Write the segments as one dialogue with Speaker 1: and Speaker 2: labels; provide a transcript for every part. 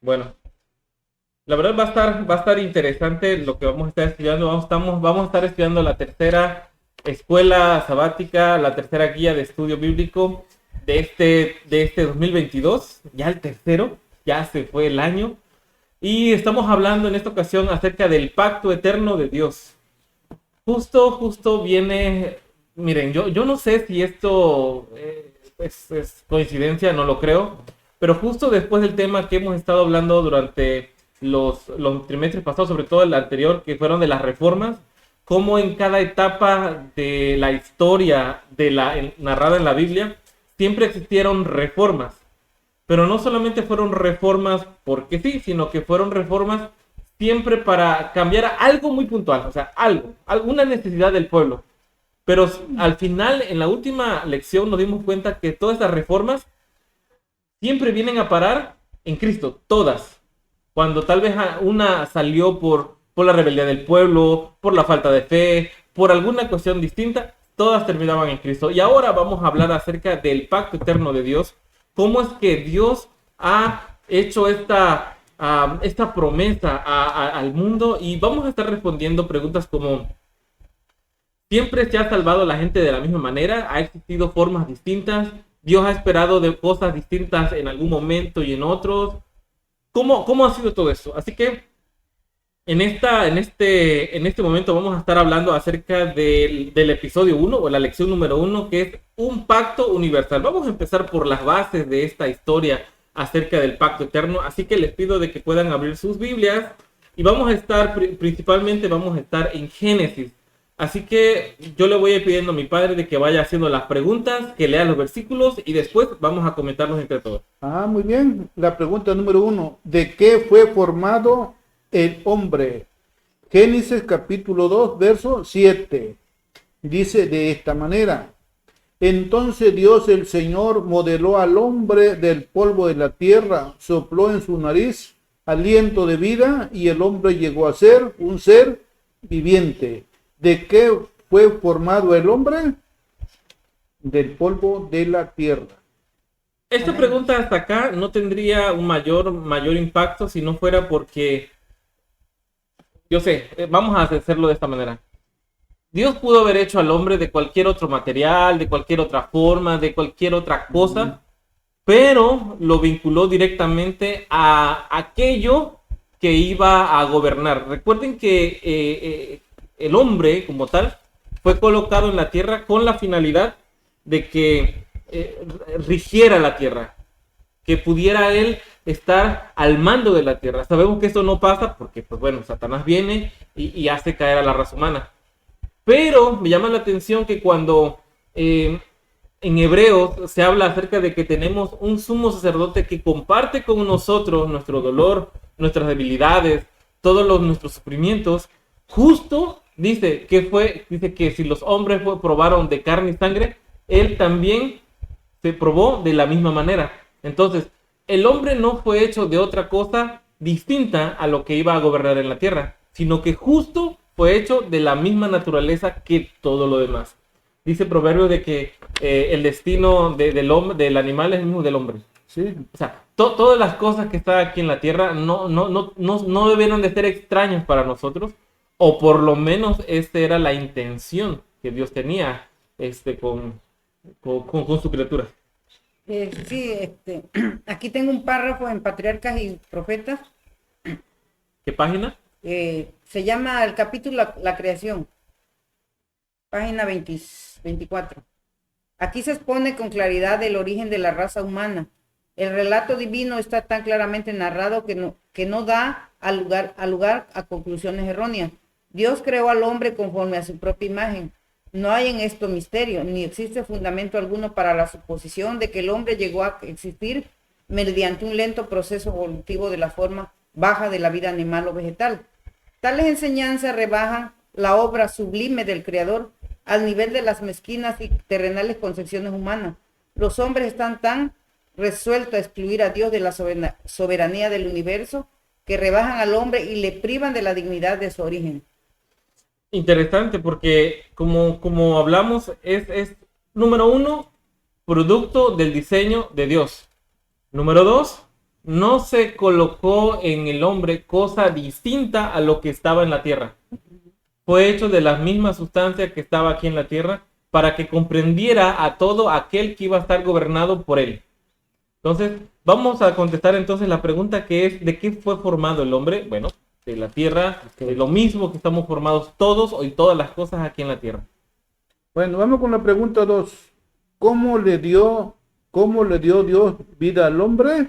Speaker 1: Bueno, la verdad va a estar interesante lo que vamos a estar estudiando. Vamos a estar estudiando la tercera escuela sabática, la tercera guía de estudio bíblico de este 2022. Ya el tercero, ya se fue el año. Y estamos hablando en esta ocasión acerca del pacto eterno de Dios. Justo viene, miren, yo no sé si esto es coincidencia, no lo creo, pero justo después del tema que hemos estado hablando durante los trimestres pasados, sobre todo el anterior, que fueron de las reformas, cómo en cada etapa de la historia narrada en la Biblia, siempre existieron reformas, pero no solamente fueron reformas porque sí, sino que fueron reformas siempre para cambiar algo muy puntual, o sea, alguna necesidad del pueblo. Pero al final, en la última lección, nos dimos cuenta que todas estas reformas siempre vienen a parar en Cristo, todas. Cuando tal vez una salió por la rebeldía del pueblo, por la falta de fe, por alguna cuestión distinta, todas terminaban en Cristo. Y ahora vamos a hablar acerca del pacto eterno de Dios, cómo es que Dios ha hecho esta promesa al mundo, y vamos a estar respondiendo preguntas como: ¿siempre se ha salvado a la gente de la misma manera? ¿Ha existido formas distintas? ¿Dios ha esperado de cosas distintas en algún momento y en otros? ¿Cómo ha sido todo eso? Así que en este momento vamos a estar hablando acerca del episodio uno, o la lección número uno, que es un pacto universal. Vamos a empezar por las bases de esta historia acerca del pacto eterno, así que les pido de que puedan abrir sus Biblias, y vamos a estar, principalmente vamos a estar en Génesis. Así que yo le voy a ir pidiendo a mi padre de que vaya haciendo las preguntas, que lea los versículos, y después vamos a comentarlos entre todos.
Speaker 2: Muy bien. La pregunta número uno: ¿de qué fue formado el hombre? Génesis capítulo 2, verso 7. Dice de esta manera: entonces Dios el Señor modeló al hombre del polvo de la tierra, sopló en su nariz aliento de vida y el hombre llegó a ser un ser viviente. ¿De qué fue formado el hombre? Del polvo de la tierra.
Speaker 1: Esta pregunta hasta acá no tendría un mayor impacto si no fuera porque, yo sé, vamos a hacerlo de esta manera. Dios pudo haber hecho al hombre de cualquier otro material, de cualquier otra forma, de cualquier otra cosa, pero lo vinculó directamente a aquello que iba a gobernar. Recuerden que el hombre como tal fue colocado en la tierra con la finalidad de que rigiera la tierra, que pudiera él estar al mando de la tierra. Sabemos que esto no pasa porque, pues bueno, Satanás viene y hace caer a la raza humana. Pero me llama la atención que cuando en Hebreos se habla acerca de que tenemos un sumo sacerdote que comparte con nosotros nuestro dolor, nuestras debilidades, nuestros sufrimientos, justo dice que si los hombres probaron de carne y sangre, él también se probó de la misma manera. Entonces, el hombre no fue hecho de otra cosa distinta a lo que iba a gobernar en la tierra, sino que justo fue hecho de la misma naturaleza que todo lo demás. Dice el proverbio de que el destino del animal es el mismo del hombre.
Speaker 2: Sí.
Speaker 1: O sea, todas las cosas que están aquí en la tierra no debieron de ser extrañas para nosotros, o por lo menos esta era la intención que Dios tenía con su criatura.
Speaker 3: Sí, aquí tengo un párrafo en Patriarcas y Profetas.
Speaker 1: ¿Qué página?
Speaker 3: Se llama el capítulo la creación, página 24. Aquí se expone con claridad el origen de la raza humana. El relato divino está tan claramente narrado que no da lugar a conclusiones erróneas. Dios creó al hombre conforme a su propia imagen. No hay en esto misterio, ni existe fundamento alguno para la suposición de que el hombre llegó a existir mediante un lento proceso evolutivo de la forma baja de la vida animal o vegetal. Tales enseñanzas rebajan la obra sublime del Creador al nivel de las mezquinas y terrenales concepciones humanas. Los hombres están tan resueltos a excluir a Dios de la soberanía del universo que rebajan al hombre y le privan de la dignidad de su origen.
Speaker 1: Interesante, porque como hablamos, es número uno, producto del diseño de Dios. Número dos, no se colocó en el hombre cosa distinta a lo que estaba en la tierra. Fue hecho de la misma sustancia que estaba aquí en la tierra para que comprendiera a todo aquel que iba a estar gobernado por él. Entonces, vamos a contestar entonces la pregunta que es, ¿de qué fue formado el hombre? Bueno, de la tierra, de lo mismo que estamos formados todos y todas las cosas aquí en la tierra.
Speaker 2: Bueno, vamos con la pregunta 2. ¿Cómo le dio Dios vida al hombre?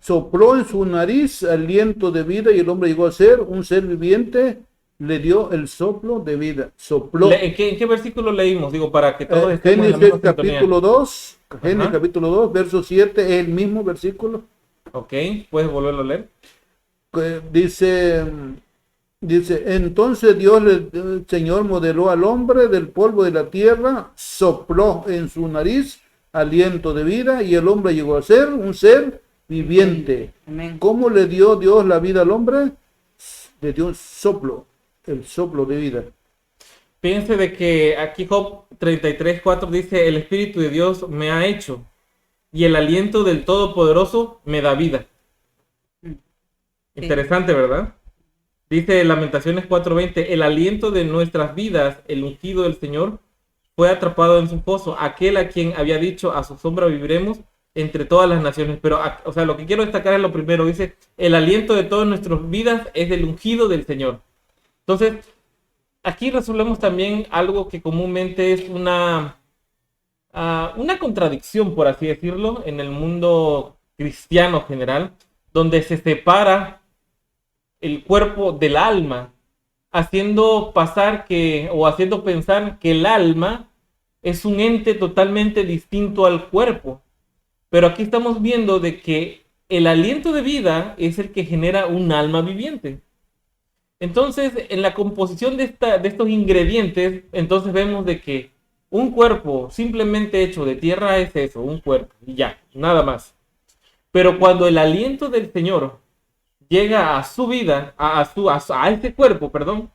Speaker 2: Sopló en su nariz aliento de vida y el hombre llegó a ser un ser viviente, le dio el soplo de vida. Sopló.
Speaker 1: ¿En qué versículo leímos? Digo, para que todos estemos en la
Speaker 2: Génesis
Speaker 1: misma sintonía.
Speaker 2: capítulo 2, Génesis
Speaker 1: Ajá.
Speaker 2: capítulo 2, verso 7, es el mismo versículo.
Speaker 1: Ok, ¿puedes volverlo a leer?
Speaker 2: Que dice, entonces el Señor modeló al hombre del polvo de la tierra, sopló en su nariz aliento de vida y el hombre llegó a ser un ser viviente.
Speaker 3: Amén.
Speaker 2: ¿Cómo le dio Dios la vida al hombre? Le dio un soplo, el soplo de vida.
Speaker 1: Piense de que aquí Job 33:4 dice, el Espíritu de Dios me ha hecho y el aliento del Todopoderoso me da vida. Interesante, ¿verdad? Dice Lamentaciones 4:20, el aliento de nuestras vidas, el ungido del Señor, fue atrapado en su foso, aquel a quien había dicho, a su sombra viviremos entre todas las naciones. Pero, o sea, lo que quiero destacar es lo primero, dice, el aliento de todas nuestras vidas es el ungido del Señor. Entonces, aquí resolvemos también algo que comúnmente es una contradicción, por así decirlo, en el mundo cristiano general, donde se separa el cuerpo del alma, haciendo pensar que el alma es un ente totalmente distinto al cuerpo. Pero aquí estamos viendo de que el aliento de vida es el que genera un alma viviente. Entonces, en la composición de estos ingredientes, entonces vemos de que un cuerpo simplemente hecho de tierra es eso, un cuerpo, y ya, nada más. Pero cuando el aliento del Señor llega a su vida, a ese cuerpo, perdón,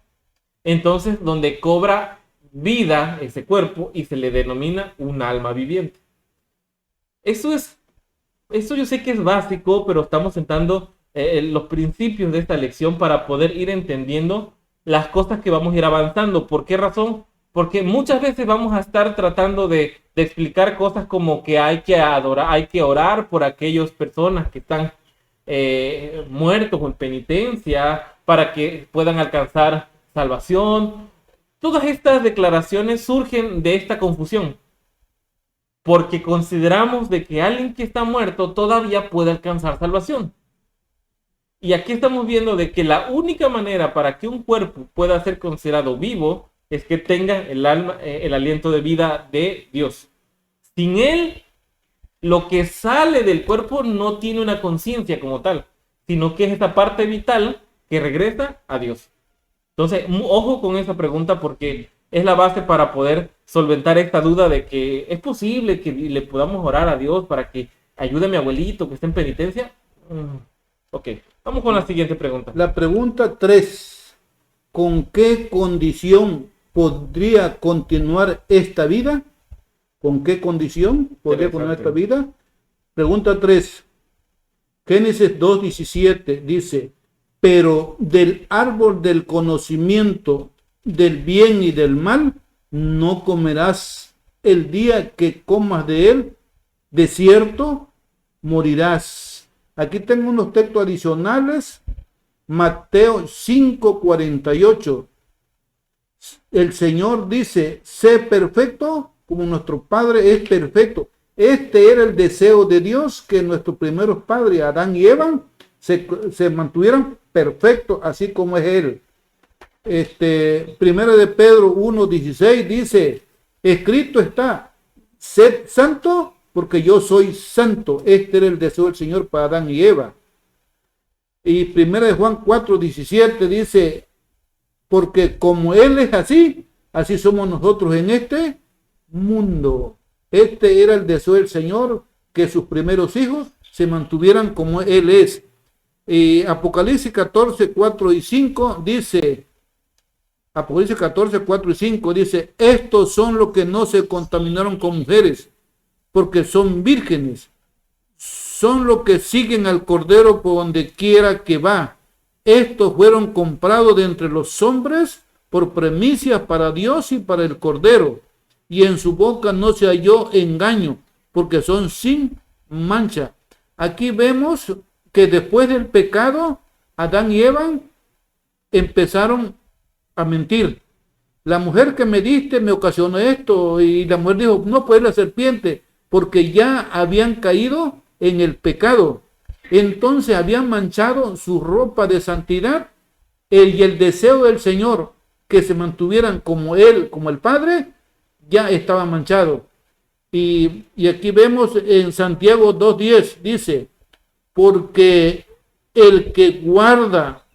Speaker 1: entonces donde cobra vida ese cuerpo y se le denomina un alma viviente. Eso yo sé que es básico, pero estamos sentando los principios de esta lección para poder ir entendiendo las cosas que vamos a ir avanzando. ¿Por qué razón? Porque muchas veces vamos a estar tratando de explicar cosas como que hay que adorar, hay que orar por aquellas personas que están muertos o en penitencia para que puedan alcanzar salvación. Todas estas declaraciones surgen de esta confusión, porque consideramos de que alguien que está muerto todavía puede alcanzar salvación. Y aquí estamos viendo de que la única manera para que un cuerpo pueda ser considerado vivo es que tenga el alma, el aliento de vida de Dios. Sin él, lo que sale del cuerpo no tiene una conciencia como tal, sino que es esta parte vital que regresa a Dios. Entonces, ojo con esa pregunta porque es la base para poder solventar esta duda de que es posible que le podamos orar a Dios para que ayude a mi abuelito que está en penitencia. Ok, vamos con la siguiente pregunta.
Speaker 2: La pregunta 3. ¿Con qué condición podría continuar esta vida? ¿Con qué condición podría continuar esta vida? Pregunta 3. Génesis 2:17 dice, pero del árbol del conocimiento del bien y del mal no comerás el día que comas de él, de cierto morirás. Aquí tengo unos textos adicionales. Mateo 5:48. El Señor dice, sé perfecto como nuestro Padre es perfecto. Este era el deseo de Dios, que nuestros primeros padres, Adán y Eva, se mantuvieran perfectos, así como es Él. Primera de Pedro 1:16 dice, escrito está, sed santo porque yo soy santo. Este era el deseo del Señor para Adán y Eva. Y primera de Juan 4:17 dice, porque como Él es así, así somos nosotros en este mundo. Este era el deseo del Señor, que sus primeros hijos se mantuvieran como Él es. Apocalipsis 14:4 y 5 dice, Apocalipsis 14:4 y 5 dice, estos son los que no se contaminaron con mujeres, porque son vírgenes. son los que siguen al Cordero por donde quiera que va. Estos fueron comprados de entre los hombres por primicias para Dios y para el Cordero, y en su boca no se halló engaño, porque son sin mancha. Aquí vemos que después del pecado, Adán y Eva empezaron a mentir. La mujer que me diste me ocasionó esto, y la mujer dijo, no, pues la serpiente, porque ya habían caído en el pecado. Entonces habían manchado su ropa de santidad, y el deseo del Señor que se mantuvieran como Él, como el Padre, ya estaba manchado. Y aquí vemos en Santiago 2:10, dice, porque el que guarda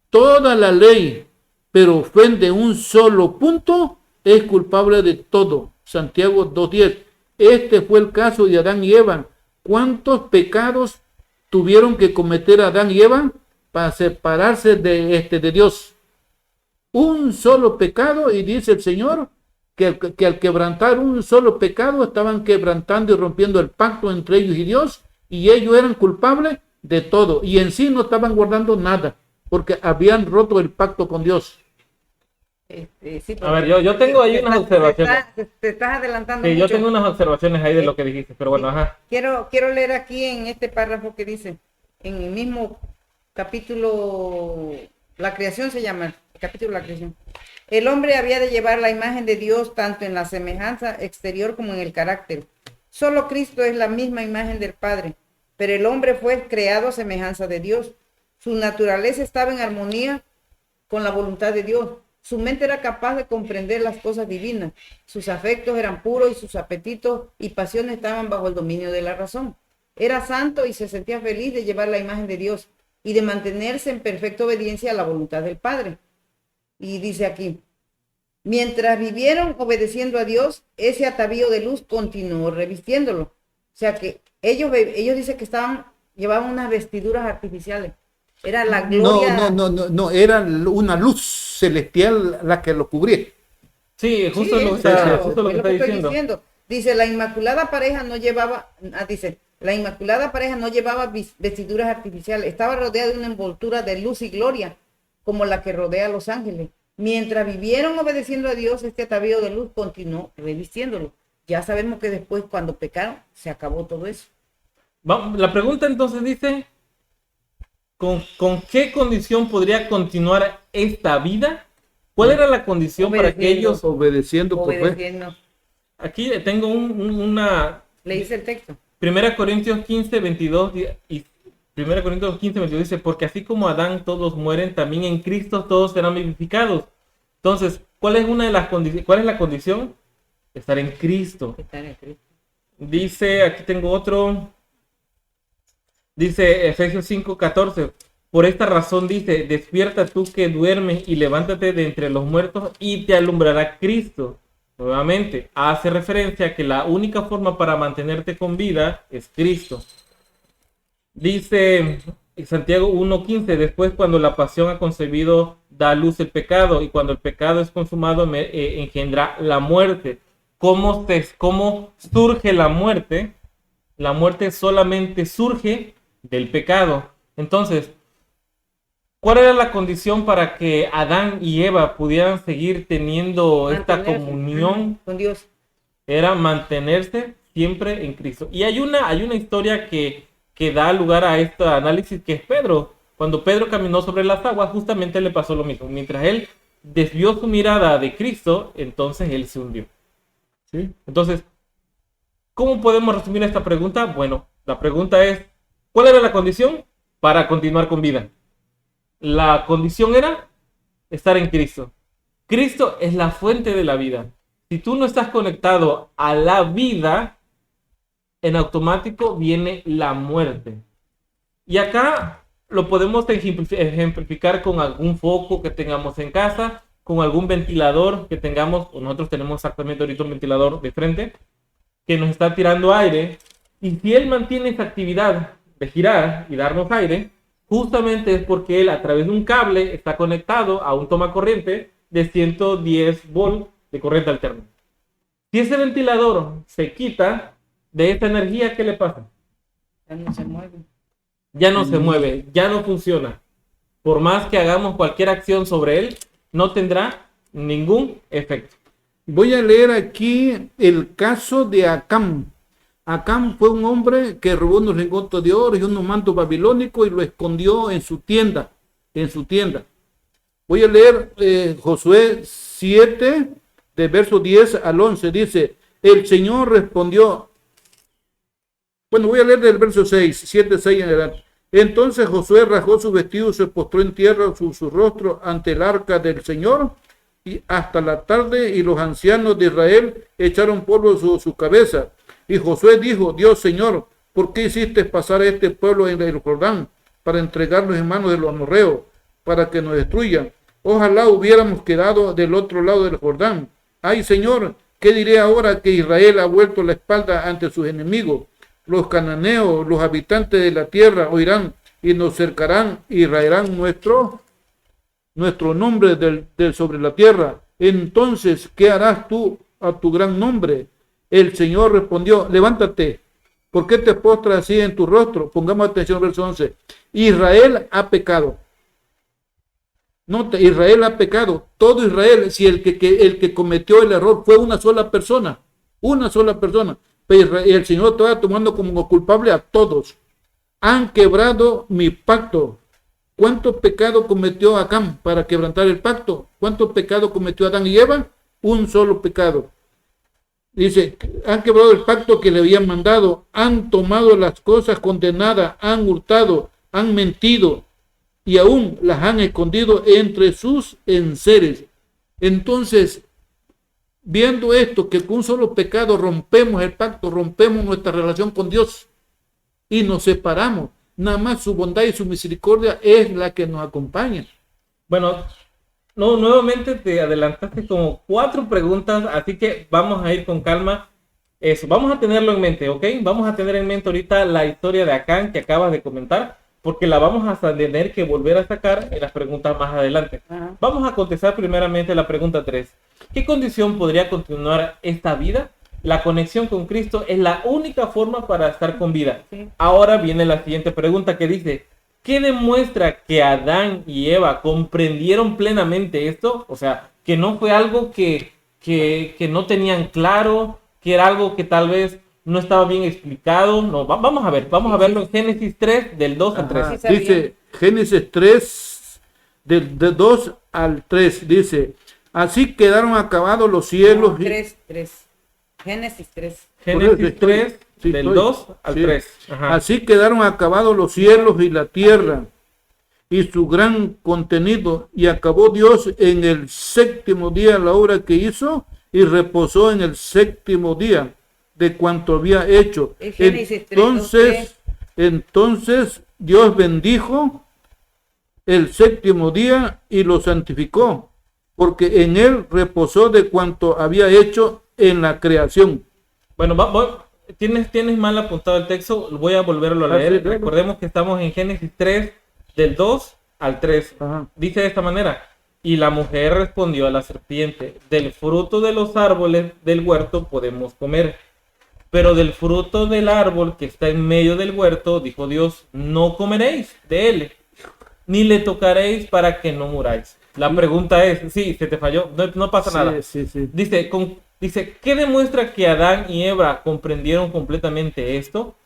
Speaker 2: toda la ley, pero ofende un solo punto, es culpable de todo. Santiago 2:10. Este fue el caso de Adán y Eva. ¿Cuántos pecados tuvieron que cometer Adán y Eva para separarse de Dios? Un solo pecado, y dice el Señor que al quebrantar un solo pecado estaban quebrantando y rompiendo el pacto entre ellos y Dios, y ellos eran culpables de todo, y en sí no estaban guardando nada, porque habían roto el pacto con Dios.
Speaker 3: Sí,
Speaker 1: A ver, yo tengo ahí unas observaciones.
Speaker 3: Te estás adelantando
Speaker 1: Sí,
Speaker 3: mucho.
Speaker 1: yo tengo unas observaciones ahí de lo que dijiste, pero bueno, ajá.
Speaker 3: Quiero leer aquí en este párrafo que dice, en el mismo capítulo, la creación se llama, el capítulo de la creación. El hombre había de llevar la imagen de Dios tanto en la semejanza exterior como en el carácter. Solo Cristo es la misma imagen del Padre, pero el hombre fue creado a semejanza de Dios. Su naturaleza estaba en armonía con la voluntad de Dios. Su mente era capaz de comprender las cosas divinas. Sus afectos eran puros y sus apetitos y pasiones estaban bajo el dominio de la razón. Era santo y se sentía feliz de llevar la imagen de Dios y de mantenerse en perfecta obediencia a la voluntad del Padre. Y dice aquí, mientras vivieron obedeciendo a Dios, ese atavío de luz continuó revistiéndolo. O sea que ellos dicen que llevaban unas vestiduras artificiales. Era la gloria.
Speaker 2: No, era una luz celestial la que lo cubría.
Speaker 1: Sí, justo
Speaker 3: Sí,
Speaker 1: lo que está diciendo.
Speaker 3: Dice, la inmaculada pareja no llevaba vestiduras artificiales. Estaba rodeada de una envoltura de luz y gloria, como la que rodea a los ángeles. Mientras vivieron obedeciendo a Dios, este atavío de luz continuó revistiéndolo. Ya sabemos que después, cuando pecaron, se acabó todo eso.
Speaker 1: La pregunta entonces dice, ¿con qué condición podría continuar esta vida? ¿Cuál era la condición para que ellos...
Speaker 2: Obedeciendo.
Speaker 1: Aquí tengo una...
Speaker 3: Le dice el texto.
Speaker 1: 1 Corintios 15, 22 y 1 Corintios 15, 22 dice, porque así como Adán todos mueren, también en Cristo todos serán vivificados. Entonces, ¿cuál es la condición? Estar en Cristo. Dice, aquí tengo otro, dice Efesios 5, 14, por esta razón dice, despierta tú que duermes y levántate de entre los muertos y te alumbrará Cristo. Nuevamente, hace referencia a que la única forma para mantenerte con vida es Cristo. Dice Santiago 1:15, después cuando la pasión ha concebido, da a luz el pecado, y cuando el pecado es consumado, engendra la muerte. ¿Cómo surge la muerte? La muerte solamente surge del pecado. Entonces, ¿cuál era la condición para que Adán y Eva pudieran seguir teniendo esta comunión
Speaker 3: con Dios?
Speaker 1: Era mantenerse siempre en Cristo. Y hay una historia que da lugar a este análisis, que es Pedro. Cuando Pedro caminó sobre las aguas, justamente le pasó lo mismo. Mientras él desvió su mirada de Cristo, entonces él se hundió. ¿Sí? Entonces, ¿cómo podemos resumir esta pregunta? Bueno, la pregunta es, ¿cuál era la condición para continuar con vida? La condición era estar en Cristo. Cristo es la fuente de la vida. Si tú no estás conectado a la vida, en automático viene la muerte. Y acá lo podemos ejemplificar con algún foco que tengamos en casa, con algún ventilador que tengamos. Nosotros tenemos exactamente ahorita un ventilador de frente que nos está tirando aire. Y si él mantiene esa actividad de girar y darnos aire, justamente es porque él a través de un cable está conectado a un toma corriente de 110 volts de corriente alterna. Si ese ventilador se quita de esta energía, ¿qué le pasa?
Speaker 3: Ya no se mueve.
Speaker 1: Ya no se mueve, ya no funciona. Por más que hagamos cualquier acción sobre él, no tendrá ningún efecto.
Speaker 2: Voy a leer aquí el caso de Acán. Acán fue un hombre que robó unos lingotes de oro y unos mantos babilónicos y lo escondió en su tienda. Voy a leer Josué 7, de verso 10 al 11. Dice, el Señor respondió. Bueno, voy a leer del verso 6, 7, 6 en adelante. Entonces Josué rasgó su vestido, se postró en tierra su rostro ante el arca del Señor y hasta la tarde, y los ancianos de Israel echaron polvo sobre su cabeza. Y Josué dijo, Dios Señor, ¿por qué hiciste pasar a este pueblo en el Jordán para entregarnos en manos de los amorreos, para que nos destruyan? Ojalá hubiéramos quedado del otro lado del Jordán. Ay Señor, ¿qué diré ahora que Israel ha vuelto la espalda ante sus enemigos? Los cananeos, los habitantes de la tierra oirán y nos cercarán y raerán nuestro nombre sobre la tierra. Entonces, ¿qué harás tú a tu gran nombre? El Señor respondió, levántate. ¿Por qué te postras así en tu rostro? Pongamos atención al verso 11. Israel ha pecado. Nota, Israel ha pecado. Todo Israel, si el que cometió el error fue una sola persona. Pero el Señor estaba tomando como culpable a todos. Han quebrado mi pacto. ¿Cuánto pecado cometió Acán para quebrantar el pacto? ¿Cuánto pecado cometió Adán y Eva? Un solo pecado. Dice, han quebrado el pacto que le habían mandado, han tomado las cosas condenadas, han hurtado, han mentido y aún las han escondido entre sus enseres. Entonces, viendo esto, que con un solo pecado rompemos el pacto, rompemos nuestra relación con Dios y nos separamos. Nada más su bondad y su misericordia es la que nos acompaña.
Speaker 1: Bueno, no, nuevamente te adelantaste como 4 preguntas, así que vamos a ir con calma. Eso, vamos a tenerlo en mente, ¿ok? Vamos a tener en mente ahorita la historia de Acán que acabas de comentar, porque la vamos a tener que volver a sacar en las preguntas más adelante.
Speaker 3: Ajá.
Speaker 1: Vamos a contestar primeramente la pregunta 3. ¿Qué condición podría continuar esta vida? La conexión con Cristo es la única forma para estar con vida.
Speaker 3: Sí.
Speaker 1: Ahora viene la siguiente pregunta que dice, ¿qué demuestra que Adán y Eva comprendieron plenamente esto? O sea, que no fue algo que no tenían claro, que era algo que tal vez no estaba bien explicado. No, vamos a verlo en Génesis 3, del 2 al 3.
Speaker 3: Sí,
Speaker 2: Dice Génesis 3, del 2 al 3, dice, así quedaron acabados los cielos.
Speaker 3: 3. Génesis 3.
Speaker 1: Génesis 3,
Speaker 2: Sí,
Speaker 1: del
Speaker 2: estoy.
Speaker 1: 2 al
Speaker 2: Sí.
Speaker 1: 3. Ajá.
Speaker 2: Así quedaron acabados los cielos y la tierra y su gran contenido, y acabó Dios en el séptimo día la obra que hizo y reposó en el séptimo día de cuanto había hecho.
Speaker 3: Es Génesis 3,
Speaker 2: Entonces Dios bendijo el séptimo día y lo santificó, porque en él reposó de cuanto había hecho en la creación.
Speaker 1: Bueno, tienes mal apuntado el texto, voy a volverlo a leer.
Speaker 2: Sí, claro.
Speaker 1: Recordemos que estamos en Génesis 3, del 2 al 3.
Speaker 2: Ajá.
Speaker 1: Dice de esta manera, y la mujer respondió a la serpiente, del fruto de los árboles del huerto podemos comer, pero del fruto del árbol que está en medio del huerto, dijo Dios, no comeréis de él, ni le tocaréis para que no muráis. La pregunta es, sí, se te falló, no pasa nada.
Speaker 2: Sí.
Speaker 1: Dice, ¿qué demuestra que Adán y Eva comprendieron completamente esto?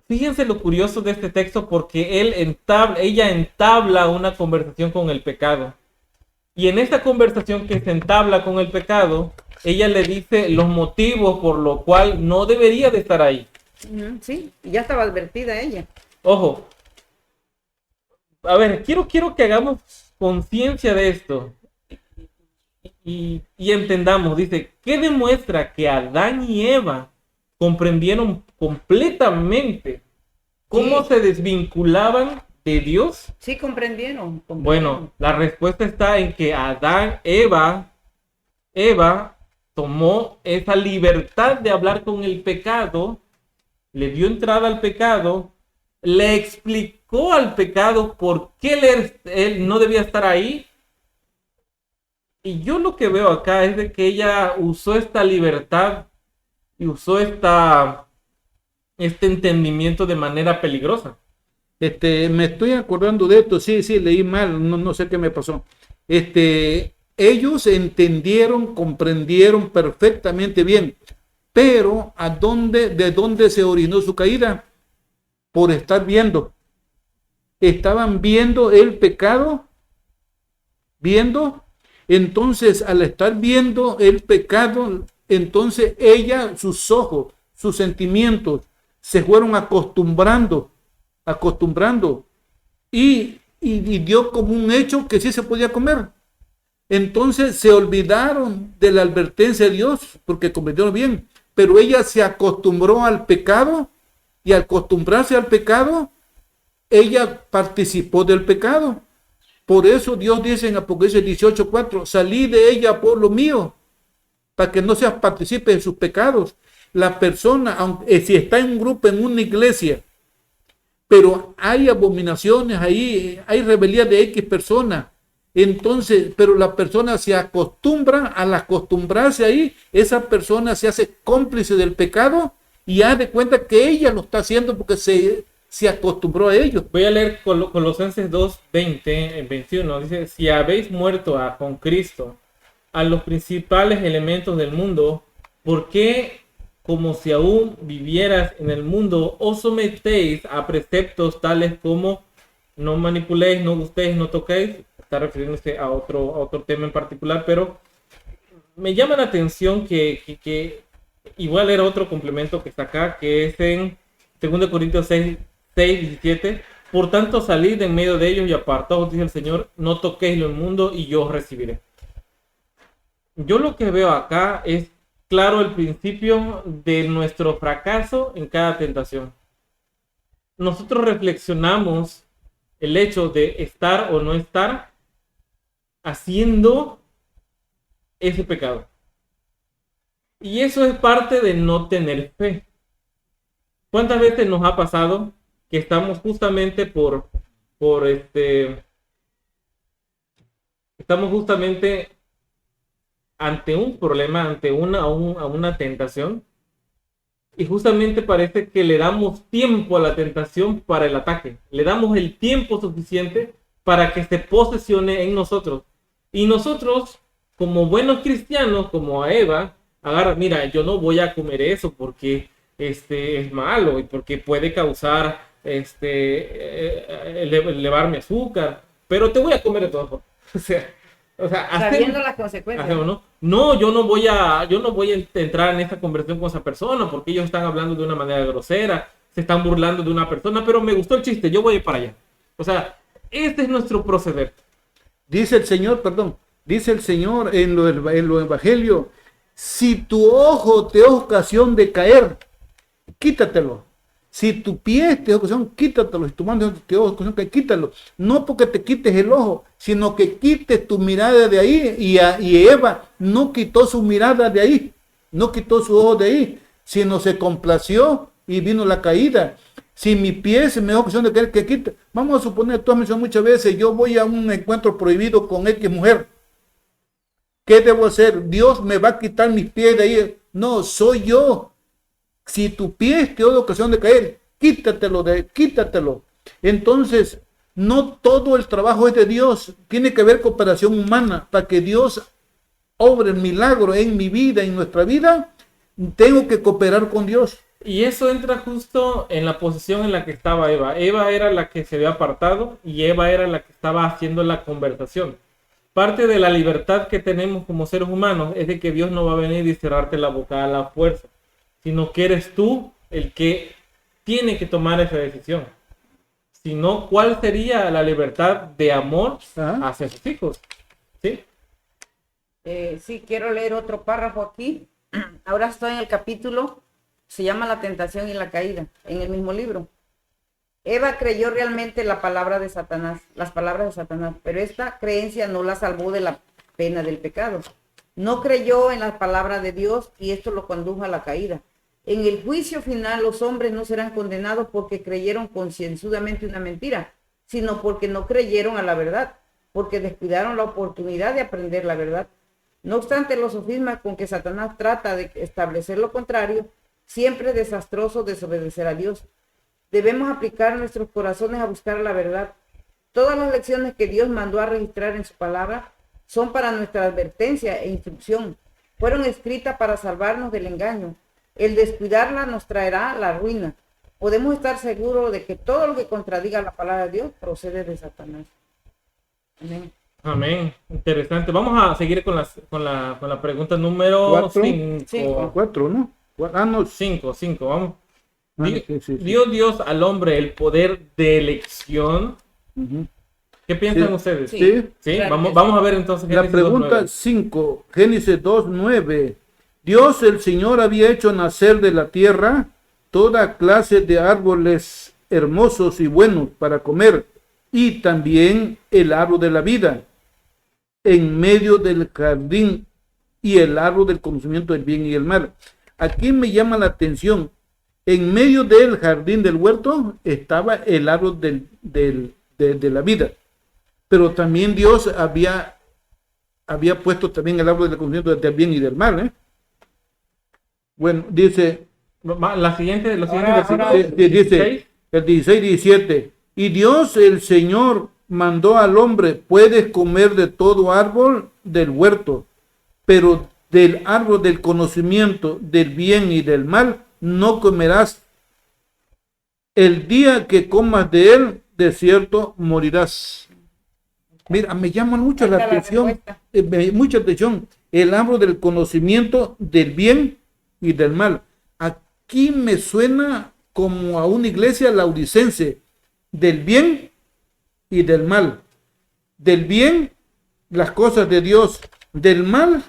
Speaker 1: Fíjense lo curioso de este texto, porque ella entabla una conversación con el pecado. Y en esta conversación que se entabla con el pecado, ella le dice los motivos por lo cual no debería de estar ahí.
Speaker 3: Sí, y ya estaba advertida ella.
Speaker 1: Ojo. A ver, quiero que hagamos conciencia de esto. Y entendamos, dice, ¿qué demuestra que Adán y Eva comprendieron completamente cómo
Speaker 3: Sí.
Speaker 1: se desvinculaban de Dios?
Speaker 3: Sí, comprendieron.
Speaker 1: Bueno, la respuesta está en que Eva tomó esa libertad de hablar con el pecado, le dio entrada al pecado, le explicó al pecado por qué él no debía estar ahí. Y yo lo que veo acá es de que ella usó esta libertad y usó esta este entendimiento de manera peligrosa.
Speaker 2: Me estoy acordando de esto, sí, leí mal, no sé qué me pasó. Ellos entendieron, comprendieron perfectamente bien, pero ¿de dónde se originó su caída? Por estar viendo. Estaban viendo el pecado, entonces al estar viendo el pecado, entonces sus ojos, sus sentimientos se fueron acostumbrando y dio como un hecho que sí se podía comer. Entonces se olvidaron de la advertencia de Dios porque comprendieron bien, pero ella se acostumbró al pecado y al acostumbrarse al pecado, ella participó del pecado. Por eso Dios dice en Apocalipsis 18:4, salí de ella por lo mío, para que no seas partícipe de sus pecados. La persona, aunque si está en un grupo, en una iglesia, pero hay abominaciones ahí, hay rebeldía de X personas, entonces, pero la persona se acostumbra, al acostumbrarse ahí, esa persona se hace cómplice del pecado y haz de cuenta que ella lo está haciendo porque se acostumbró a ello.
Speaker 1: Voy a leer Colosenses 2:20, 21, dice, si habéis muerto con Cristo a los principales elementos del mundo, ¿por qué, como si aún vivieras en el mundo, os sometéis a preceptos tales como no manipuléis, no gustéis, no toquéis? Está refiriéndose a otro tema en particular, pero me llama la atención que igual era otro complemento que está acá, que es en 2 Corintios 6:17. Por tanto, salid de en medio de ellos y apartaos, dice el Señor, no toquéis lo inmundo y yo os recibiré. Yo lo que veo acá es claro el principio de nuestro fracaso en cada tentación. Nosotros reflexionamos el hecho de estar o no estar haciendo ese pecado. Y eso es parte de no tener fe. ¿Cuántas veces nos ha pasado que estamos justamente estamos justamente ante un problema, ante una tentación, y justamente parece que le damos tiempo a la tentación para el ataque, le damos el tiempo suficiente para que se posesione en nosotros, y nosotros, como buenos cristianos, como a Eva, mira, yo no voy a comer eso porque es malo y porque puede causar elevar mi azúcar, pero te voy a comer de todas formas. O sea,
Speaker 3: sabiendo las consecuencias.
Speaker 1: No, yo no voy a entrar en esta conversación con esa persona porque ellos están hablando de una manera grosera, se están burlando de una persona, pero me gustó el chiste, yo voy a ir para allá. O sea, este es nuestro proceder.
Speaker 2: Dice el Señor en lo evangelio, si tu ojo te es ocasión de caer, quítatelo. Si tu pie te es ocasión, quítatelo. Si tu mano te es ocasión, quítalo. No porque te quites el ojo, sino que quites tu mirada de ahí. Y Eva no quitó su mirada de ahí, no quitó su ojo de ahí, sino se complació y vino la caída. Si mi pie se me da ocasión de querer que quite, vamos a suponer, tú has mencionado muchas veces, yo voy a un encuentro prohibido con X mujer. ¿Qué debo hacer? Dios me va a quitar mis pies de ahí. No, soy yo. Si tu pie te da ocasión de caer, quítatelo. Entonces, no todo el trabajo es de Dios. Tiene que haber cooperación humana. Para que Dios obre el milagro en mi vida, en nuestra vida, tengo que cooperar con Dios.
Speaker 1: Y eso entra justo en la posición en la que estaba Eva. Eva era la que se había apartado y Eva era la que estaba haciendo la conversación. Parte de la libertad que tenemos como seres humanos es de que Dios no va a venir y cerrarte la boca a la fuerza, sino que eres tú el que tiene que tomar esa decisión. Si no, ¿cuál sería la libertad de amor hacia sus hijos? ¿Sí?
Speaker 3: Sí, quiero leer otro párrafo aquí. Ahora estoy en el capítulo, se llama La tentación y la caída, en el mismo libro. Eva creyó realmente las palabras de Satanás, pero esta creencia no la salvó de la pena del pecado. No creyó en las palabras de Dios y esto lo condujo a la caída. En el juicio final los hombres no serán condenados porque creyeron concienzudamente una mentira, sino porque no creyeron a la verdad, porque descuidaron la oportunidad de aprender la verdad. No obstante, los sofismas con que Satanás trata de establecer lo contrario siempre es desastroso desobedecer a Dios. Debemos aplicar nuestros corazones a buscar la verdad. Todas las lecciones que Dios mandó a registrar en su palabra son para nuestra advertencia e instrucción. Fueron escritas para salvarnos del engaño. El descuidarla nos traerá la ruina. Podemos estar seguros de que todo lo que contradiga la palabra de Dios procede de Satanás. Amén.
Speaker 1: Amén. Interesante. Vamos a seguir con la pregunta número
Speaker 2: Cuatro.
Speaker 1: 5.
Speaker 2: 4, ¿no? No.
Speaker 1: 5, vamos.
Speaker 2: Ah, sí.
Speaker 1: ¿Dio Dios al hombre el poder de elección?
Speaker 2: Ujú.
Speaker 1: ¿Qué piensan
Speaker 2: Sí.
Speaker 1: ustedes?
Speaker 2: Sí.
Speaker 1: ¿Sí?
Speaker 3: Claro que
Speaker 1: Vamos a ver entonces.
Speaker 2: La
Speaker 1: Génesis
Speaker 2: pregunta
Speaker 1: 2:9.
Speaker 2: 5, Génesis 2:9. Dios el Señor había hecho nacer de la tierra toda clase de árboles hermosos y buenos para comer, y también el árbol de la vida en medio del jardín y el árbol del conocimiento del bien y el mal. Aquí me llama la atención, en medio del jardín del huerto estaba el árbol de la vida, pero también Dios había puesto también el árbol del conocimiento del bien y del mal, ¿eh? Bueno, dice,
Speaker 1: Los siguientes
Speaker 3: Ahora,
Speaker 1: versículos.
Speaker 2: dice el 16, 17, y Dios el Señor mandó al hombre, puedes comer de todo árbol del huerto, pero del árbol del conocimiento del bien y del mal no comerás. El día que comas de él, de cierto morirás. Mira, me llama mucho
Speaker 3: Ahí
Speaker 2: la
Speaker 3: está la
Speaker 2: atención,
Speaker 3: respuesta.
Speaker 2: mucha atención, el árbol del conocimiento del bien y del mal. Aquí me suena como a una iglesia laodicense, del bien y del mal. Del bien, las cosas de Dios; del mal,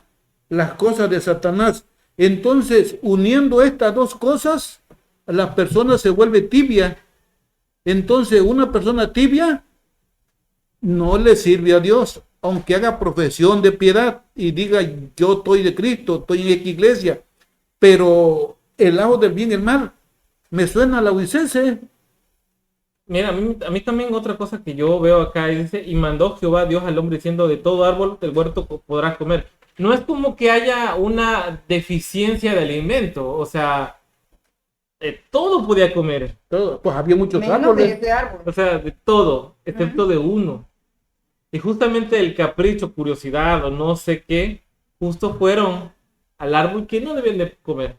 Speaker 2: las cosas de Satanás. Entonces, uniendo estas dos cosas, la persona se vuelve tibia. Entonces, una persona tibia no le sirve a Dios, aunque haga profesión de piedad y diga, yo estoy de Cristo, estoy en X iglesia, pero el lado del bien y el mal me suena a laodicense.
Speaker 1: Mira, a mí también otra cosa que yo veo acá dice, y mandó Jehová Dios al hombre diciendo, de todo árbol del huerto podrás comer. No es como que haya una deficiencia de alimento, o sea, todo podía comer,
Speaker 2: Pues había muchos
Speaker 3: Menos de
Speaker 2: árboles.
Speaker 3: ese árbol.
Speaker 1: o sea, de todo, excepto de uno. Y justamente el capricho, curiosidad o no sé qué, justo fueron al árbol que no deben de comer.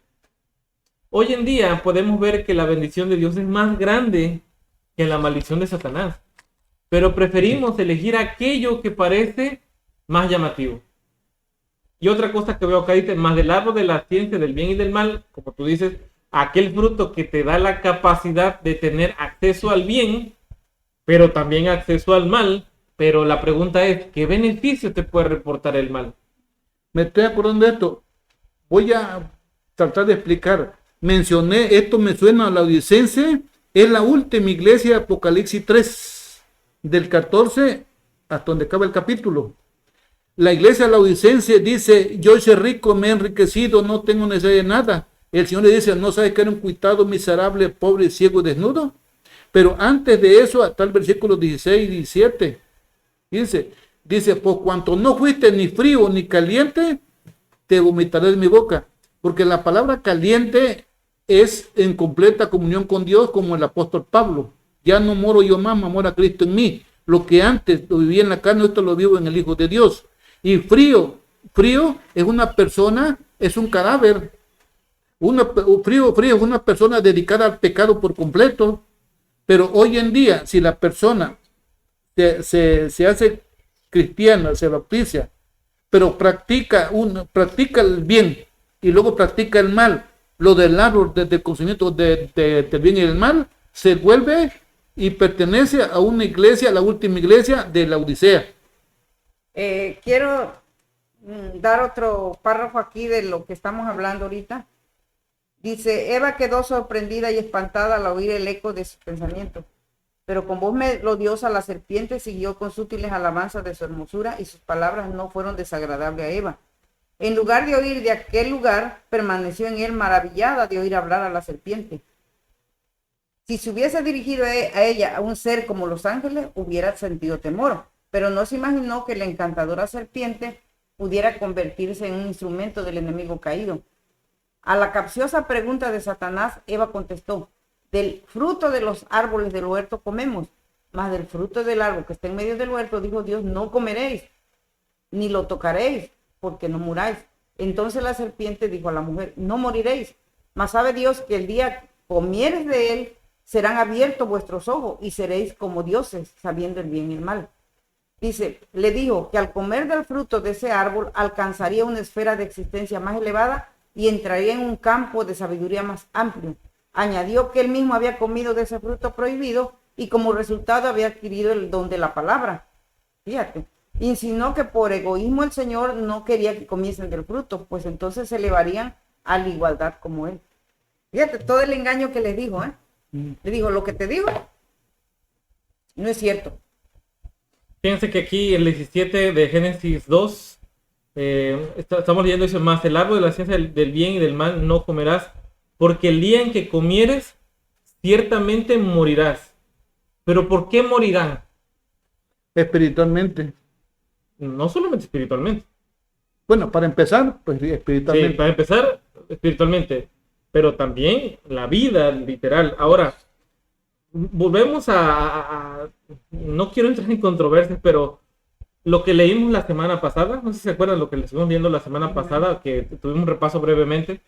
Speaker 1: Hoy en día podemos ver que la bendición de Dios es más grande que la maldición de Satanás, pero preferimos elegir aquello que parece más llamativo. Y otra cosa que veo acá dice, más del árbol de la ciencia del bien y del mal, como tú dices, aquel fruto que te da la capacidad de tener acceso al bien, pero también acceso al mal. Pero la pregunta es, ¿qué beneficio te puede reportar el mal?
Speaker 2: Me estoy acordando de esto. Voy a tratar de explicar. Mencioné, esto me suena a laodicense, es la última iglesia de Apocalipsis 3, del 14 hasta donde acaba el capítulo. La iglesia laodicense dice, yo soy rico, me he enriquecido, no tengo necesidad de nada. El Señor le dice, ¿no sabes que era un cuitado, miserable, pobre, ciego y desnudo? Pero antes de eso, hasta el versículo 16 y 17, dice, por cuanto no fuiste ni frío ni caliente, te vomitaré de mi boca. Porque la palabra caliente es en completa comunión con Dios, como el apóstol Pablo. Ya no moro yo más, mora Cristo en mí. Lo que antes lo vivía en la carne, esto lo vivo en el Hijo de Dios. Y frío es una persona, es un cadáver. Frío es una persona dedicada al pecado por completo. Pero hoy en día, si la persona se hace cristiana, se bautiza, pero practica el bien y luego practica el mal, lo del árbol del conocimiento del bien y del mal, se vuelve y pertenece a una iglesia, la última iglesia de la Odisea.
Speaker 3: Quiero dar otro párrafo aquí de lo que estamos hablando ahorita. Dice, Eva quedó sorprendida y espantada al oír el eco de sus pensamientos, pero con voz melodiosa la serpiente siguió con sutiles alabanzas de su hermosura y sus palabras no fueron desagradables a Eva. En lugar de oír de aquel lugar, permaneció en él maravillada de oír hablar a la serpiente. Si se hubiese dirigido a ella a un ser como los ángeles, hubiera sentido temor, pero no se imaginó que la encantadora serpiente pudiera convertirse en un instrumento del enemigo caído. A la capciosa pregunta de Satanás, Eva contestó, del fruto de los árboles del huerto comemos, mas del fruto del árbol que está en medio del huerto, dijo Dios, no comeréis, ni lo tocaréis, porque no muráis. Entonces la serpiente dijo a la mujer, no moriréis, mas sabe Dios que el día comieres de él, serán abiertos vuestros ojos y seréis como dioses, sabiendo el bien y el mal. Dice, le dijo que al comer del fruto de ese árbol alcanzaría una esfera de existencia más elevada y entraría en un campo de sabiduría más amplio. Añadió que él mismo había comido de ese fruto prohibido y como resultado había adquirido el don de la palabra. Fíjate, insinuó que por egoísmo el Señor no quería que comiesen del fruto, pues entonces se elevarían a la igualdad como él. Fíjate, todo el engaño que les dijo, ¿eh? Le dijo, lo que te digo no es cierto.
Speaker 1: Fíjense que aquí el 17 de Génesis 2, estamos leyendo, dice, más el árbol de la ciencia del bien y del mal no comerás, porque el día en que comieres, ciertamente morirás. ¿Pero por qué morirán?
Speaker 2: Espiritualmente.
Speaker 1: No solamente espiritualmente.
Speaker 2: Bueno, para empezar, pues
Speaker 1: Sí,
Speaker 2: espiritualmente.
Speaker 1: para empezar, espiritualmente, pero también la vida literal. Ahora, volvemos no quiero entrar en controversias, pero lo que leímos la semana pasada, no sé si se acuerdan lo que le estuvimos viendo la semana pasada, que tuvimos un repaso brevemente,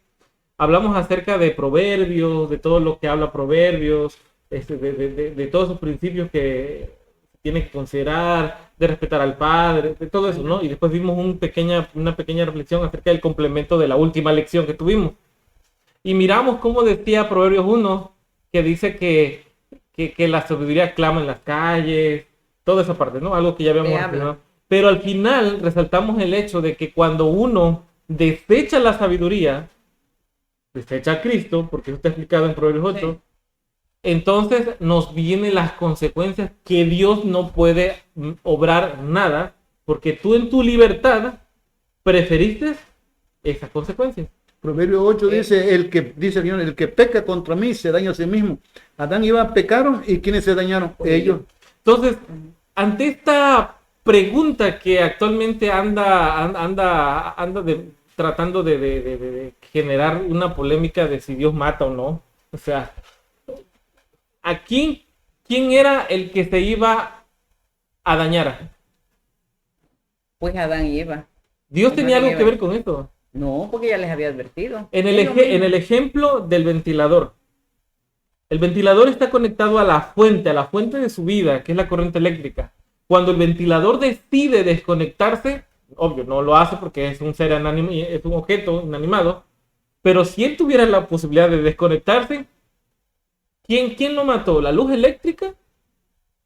Speaker 1: hablamos acerca de Proverbios, de todo lo que habla Proverbios, de todos esos principios que se tienen que considerar, de respetar al padre, de todo eso, ¿no? Y después vimos una pequeña reflexión acerca del complemento de la última lección que tuvimos. Y miramos cómo decía Proverbios 1, que dice que la sabiduría clama en las calles, toda esa parte, ¿no? Algo que ya habíamos mencionado. Pero al final resaltamos el hecho de que cuando uno desecha la sabiduría, desecha a Cristo, porque eso está explicado en Proverbios 8, sí, entonces nos vienen las consecuencias que Dios no puede obrar nada, porque tú en tu libertad preferiste esas consecuencias.
Speaker 2: Proverbio 8 dice, dice el Señor, el que peca contra mí se daña a sí mismo. Adán y Eva pecaron, ¿y quiénes se dañaron? Ellos.
Speaker 1: Entonces, ante esta pregunta que actualmente tratando de generar una polémica de si Dios mata o no, o sea, aquí, ¿quién era el que se iba a dañar?
Speaker 3: Pues Adán y Eva.
Speaker 1: ¿Dios tenía algo que ver con esto?
Speaker 3: No, porque ya les había advertido.
Speaker 1: En el ejemplo del ventilador. El ventilador está conectado a la fuente de su vida, que es la corriente eléctrica. Cuando el ventilador decide desconectarse, obvio, no lo hace porque es un ser es un objeto inanimado, pero si él tuviera la posibilidad de desconectarse, ¿quién lo mató? ¿La luz eléctrica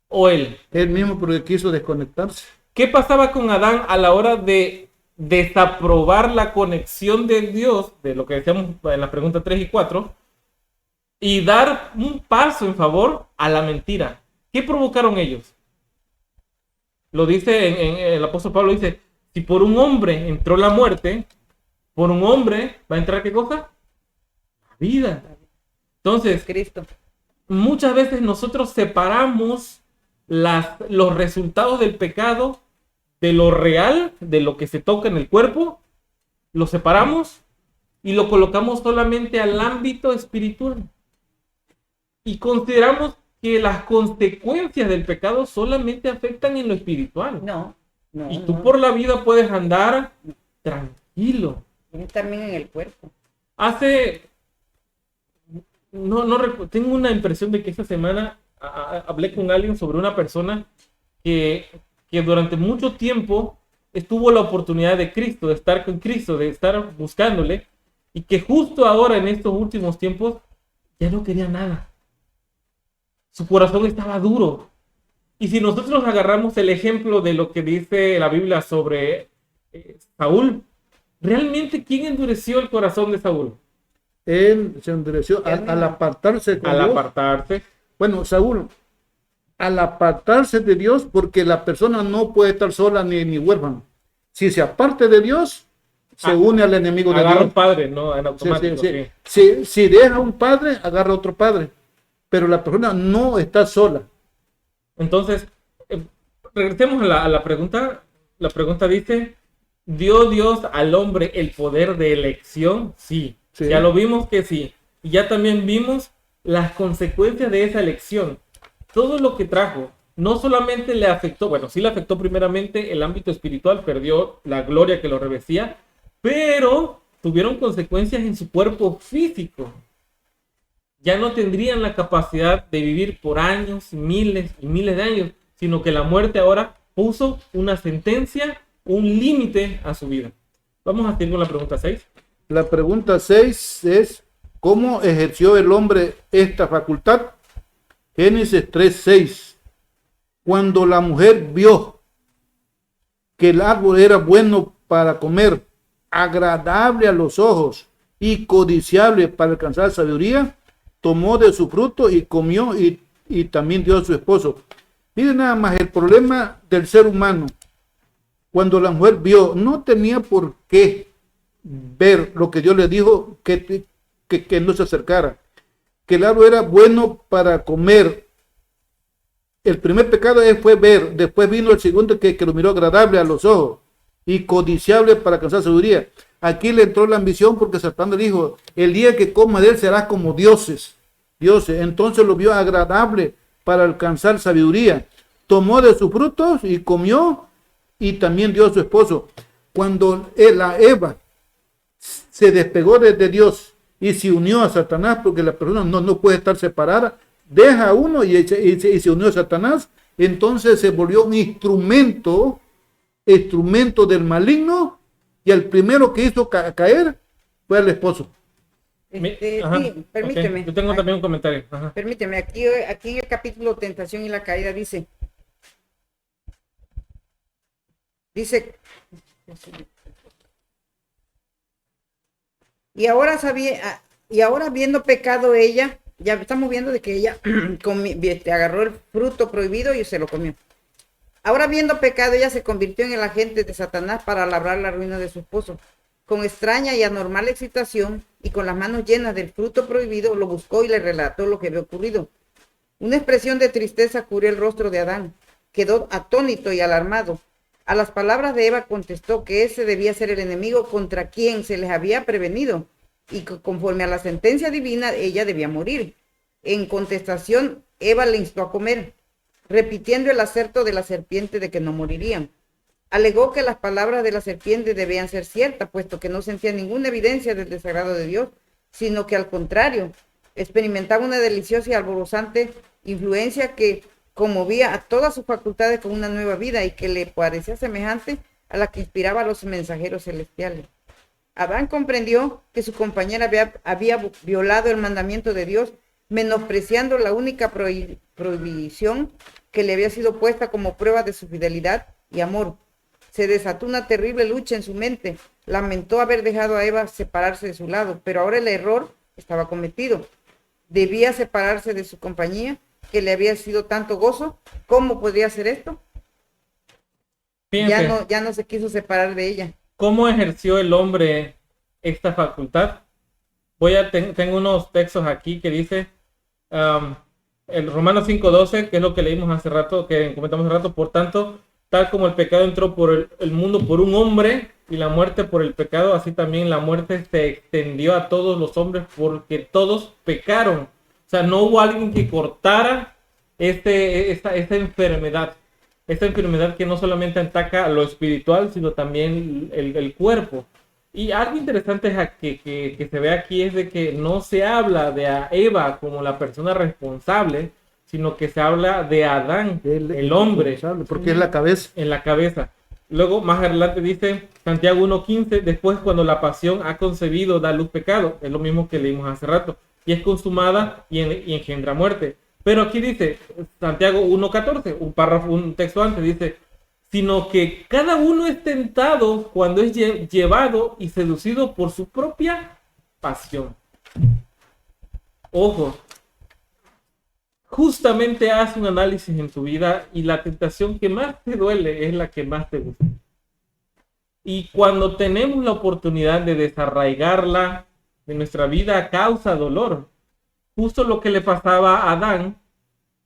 Speaker 1: o él?
Speaker 2: Él mismo porque quiso desconectarse.
Speaker 1: ¿Qué pasaba con Adán a la hora de desaprobar la conexión de Dios, de lo que decíamos en la pregunta 3 y 4, y dar un paso en favor a la mentira? ¿Qué provocaron ellos? Lo dice en el apóstol Pablo, dice, si por un hombre entró la muerte, por un hombre va a entrar ¿qué cosa? La vida. Entonces,
Speaker 3: Cristo.
Speaker 1: Muchas veces nosotros separamos los resultados del pecado de lo real, de lo que se toca en el cuerpo, lo separamos y lo colocamos solamente al ámbito espiritual. Y consideramos que las consecuencias del pecado solamente afectan en lo espiritual.
Speaker 3: No.
Speaker 1: Y tú por la vida puedes andar tranquilo.
Speaker 3: También en el cuerpo.
Speaker 1: Tengo una impresión de que esta semana hablé con alguien sobre una persona que durante mucho tiempo tuvo la oportunidad de Cristo, de estar con Cristo, de estar buscándole, y que justo ahora en estos últimos tiempos ya no quería nada. Su corazón estaba duro. Y si nosotros agarramos el ejemplo de lo que dice la Biblia sobre Saúl, ¿realmente quién endureció el corazón de Saúl?
Speaker 2: Él se endureció al apartarse con Dios.
Speaker 1: Apartarse.
Speaker 2: Bueno, Saúl, al apartarse de Dios, porque la persona no puede estar sola ni huérfana. Si se aparte de Dios, se une al enemigo de Dios.
Speaker 1: Agarra un padre, ¿no? En automático.
Speaker 2: Sí. Si deja un padre, agarra otro padre. Pero la persona no está sola.
Speaker 1: Entonces, regresemos a la pregunta. La pregunta dice, ¿dio Dios al hombre el poder de elección? Sí.
Speaker 2: Sí.
Speaker 1: Ya lo vimos que sí. Y ya también vimos las consecuencias de esa elección. Todo lo que trajo, no solamente le afectó, bueno, sí le afectó primeramente el ámbito espiritual, perdió la gloria que lo revestía, pero tuvieron consecuencias en su cuerpo físico. Ya no tendrían la capacidad de vivir por años, miles y miles de años, sino que la muerte ahora puso una sentencia, un límite a su vida. Vamos a seguir con la pregunta 6.
Speaker 2: La pregunta 6 es, ¿cómo ejerció el hombre esta facultad? Génesis 3:6. Cuando la mujer vio que el árbol era bueno para comer, agradable a los ojos y codiciable para alcanzar sabiduría, tomó de su fruto y comió y también dio a su esposo. Miren nada más el problema del ser humano. Cuando la mujer vio, no tenía por qué ver lo que Dios le dijo, que no se acercara, que el árbol era bueno para comer. El primer pecado fue ver, después vino el segundo que lo miró agradable a los ojos y codiciable para alcanzar sabiduría. Aquí le entró la ambición porque Satán le dijo, el día que coma de él serás como dioses. Entonces lo vio agradable para alcanzar sabiduría. Tomó de sus frutos y comió y también dio a su esposo. Cuando la Eva se despegó de Dios y se unió a Satanás, porque la persona no puede estar separada, deja a uno y se unió a Satanás, entonces se volvió un instrumento del maligno, y el primero que hizo caer fue el esposo.
Speaker 3: Sí, permíteme.
Speaker 1: Okay. Yo tengo también un comentario. Ajá.
Speaker 3: Permíteme, aquí en el capítulo Tentación y la Caída dice, y ahora habiendo pecado ella, ya estamos viendo de que ella agarró el fruto prohibido y se lo comió. Ahora habiendo pecado, ella se convirtió en el agente de Satanás para labrar la ruina de su esposo. Con extraña y anormal excitación y con las manos llenas del fruto prohibido, lo buscó y le relató lo que había ocurrido. Una expresión de tristeza cubrió el rostro de Adán. Quedó atónito y alarmado. A las palabras de Eva contestó que ese debía ser el enemigo contra quien se les había prevenido y que conforme a la sentencia divina ella debía morir. En contestación, Eva le instó a comer, repitiendo el aserto de la serpiente de que no morirían. Alegó que las palabras de la serpiente debían ser ciertas, puesto que no sentía ninguna evidencia del desagrado de Dios, sino que al contrario, experimentaba una deliciosa y alborozante influencia que conmovía a todas sus facultades con una nueva vida y que le parecía semejante a la que inspiraba a los mensajeros celestiales. Adán comprendió que su compañera había violado el mandamiento de Dios, menospreciando la única prohibición que le había sido puesta como prueba de su fidelidad y amor. Se desató una terrible lucha en su mente. Lamentó haber dejado a Eva separarse de su lado, pero ahora el error estaba cometido. Debía separarse de su compañía, que le había sido tanto gozo. ¿Cómo podría hacer esto?
Speaker 1: Fíjense,
Speaker 3: Ya no se quiso separar de ella.
Speaker 1: ¿cómo ejerció el hombre esta facultad? Tengo unos textos aquí que dice, el Romanos 5:12, que es lo que leímos hace rato, que comentamos hace rato, por tanto, tal como el pecado entró por el mundo por un hombre y la muerte por el pecado, así también la muerte se extendió a todos los hombres porque todos pecaron. O sea, no hubo alguien que cortara esta enfermedad. Esta enfermedad que no solamente ataca a lo espiritual, sino también el cuerpo. Y algo interesante que se ve aquí es de que no se habla de a Eva como la persona responsable, sino que se habla de Adán, el hombre,
Speaker 2: porque es la cabeza.
Speaker 1: en la cabeza. Luego, más adelante dice Santiago 1:15, después cuando la pasión ha concebido, da luz pecado. Es lo mismo que leímos hace rato. Y es consumada y engendra muerte. Pero aquí dice Santiago 1:14, un texto antes, dice, sino que cada uno es tentado cuando es llevado y seducido por su propia pasión. Ojo, justamente haz un análisis en tu vida y la tentación que más te duele es la que más te gusta. Y cuando tenemos la oportunidad de desarraigarla de nuestra vida, causa dolor. Justo lo que le pasaba a Adán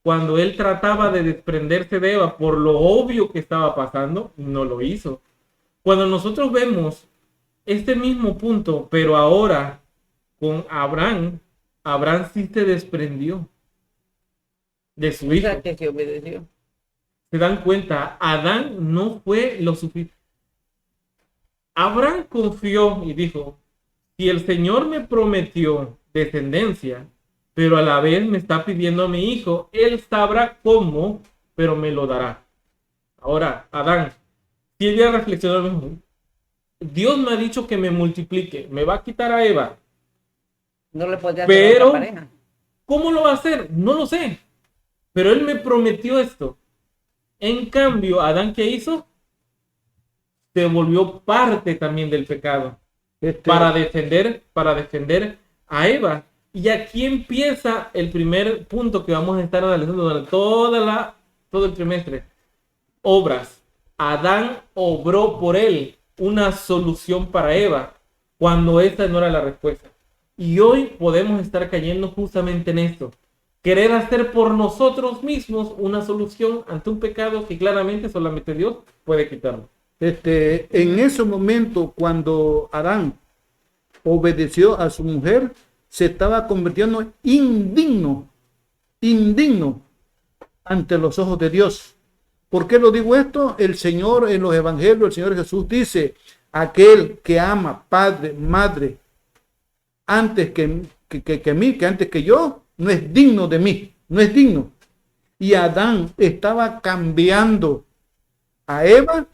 Speaker 1: cuando él trataba de desprenderse de Eva por lo obvio que estaba pasando, no lo hizo. Cuando nosotros vemos este mismo punto, pero ahora con Abraham, Abraham sí se desprendió de su
Speaker 3: O
Speaker 1: hijo.
Speaker 3: sea, que se obedeció.
Speaker 1: Se dan cuenta, Adán no fue lo suficiente. Abraham confió y dijo, si el Señor me prometió descendencia, pero a la vez me está pidiendo a mi hijo, él sabrá cómo, pero me lo dará. Ahora, Adán, si ella reflexionó, Dios me ha dicho que me multiplique, me va a quitar a Eva,
Speaker 3: No le podía hacer a
Speaker 1: pero
Speaker 3: otra pareja.
Speaker 1: ¿cómo lo va a hacer? No lo sé, pero él me prometió esto. En cambio, Adán, ¿qué hizo? Se volvió parte también del pecado para defender a Eva. Y aquí empieza el primer punto que vamos a estar analizando durante todo el trimestre. Obras. Adán obró por él una solución para Eva cuando esta no era la respuesta. Y hoy podemos estar cayendo justamente en esto. Querer hacer por nosotros mismos una solución ante un pecado que claramente solamente Dios puede quitarlo.
Speaker 2: En ese momento, cuando Adán obedeció a su mujer, se estaba convirtiendo indigno ante los ojos de Dios. ¿Por qué lo digo esto? El Señor en los evangelios, el Señor Jesús dice, aquel que ama padre, madre, antes que mí, que antes que yo, no es digno de mí, no es digno. Y Adán estaba cambiando a Eva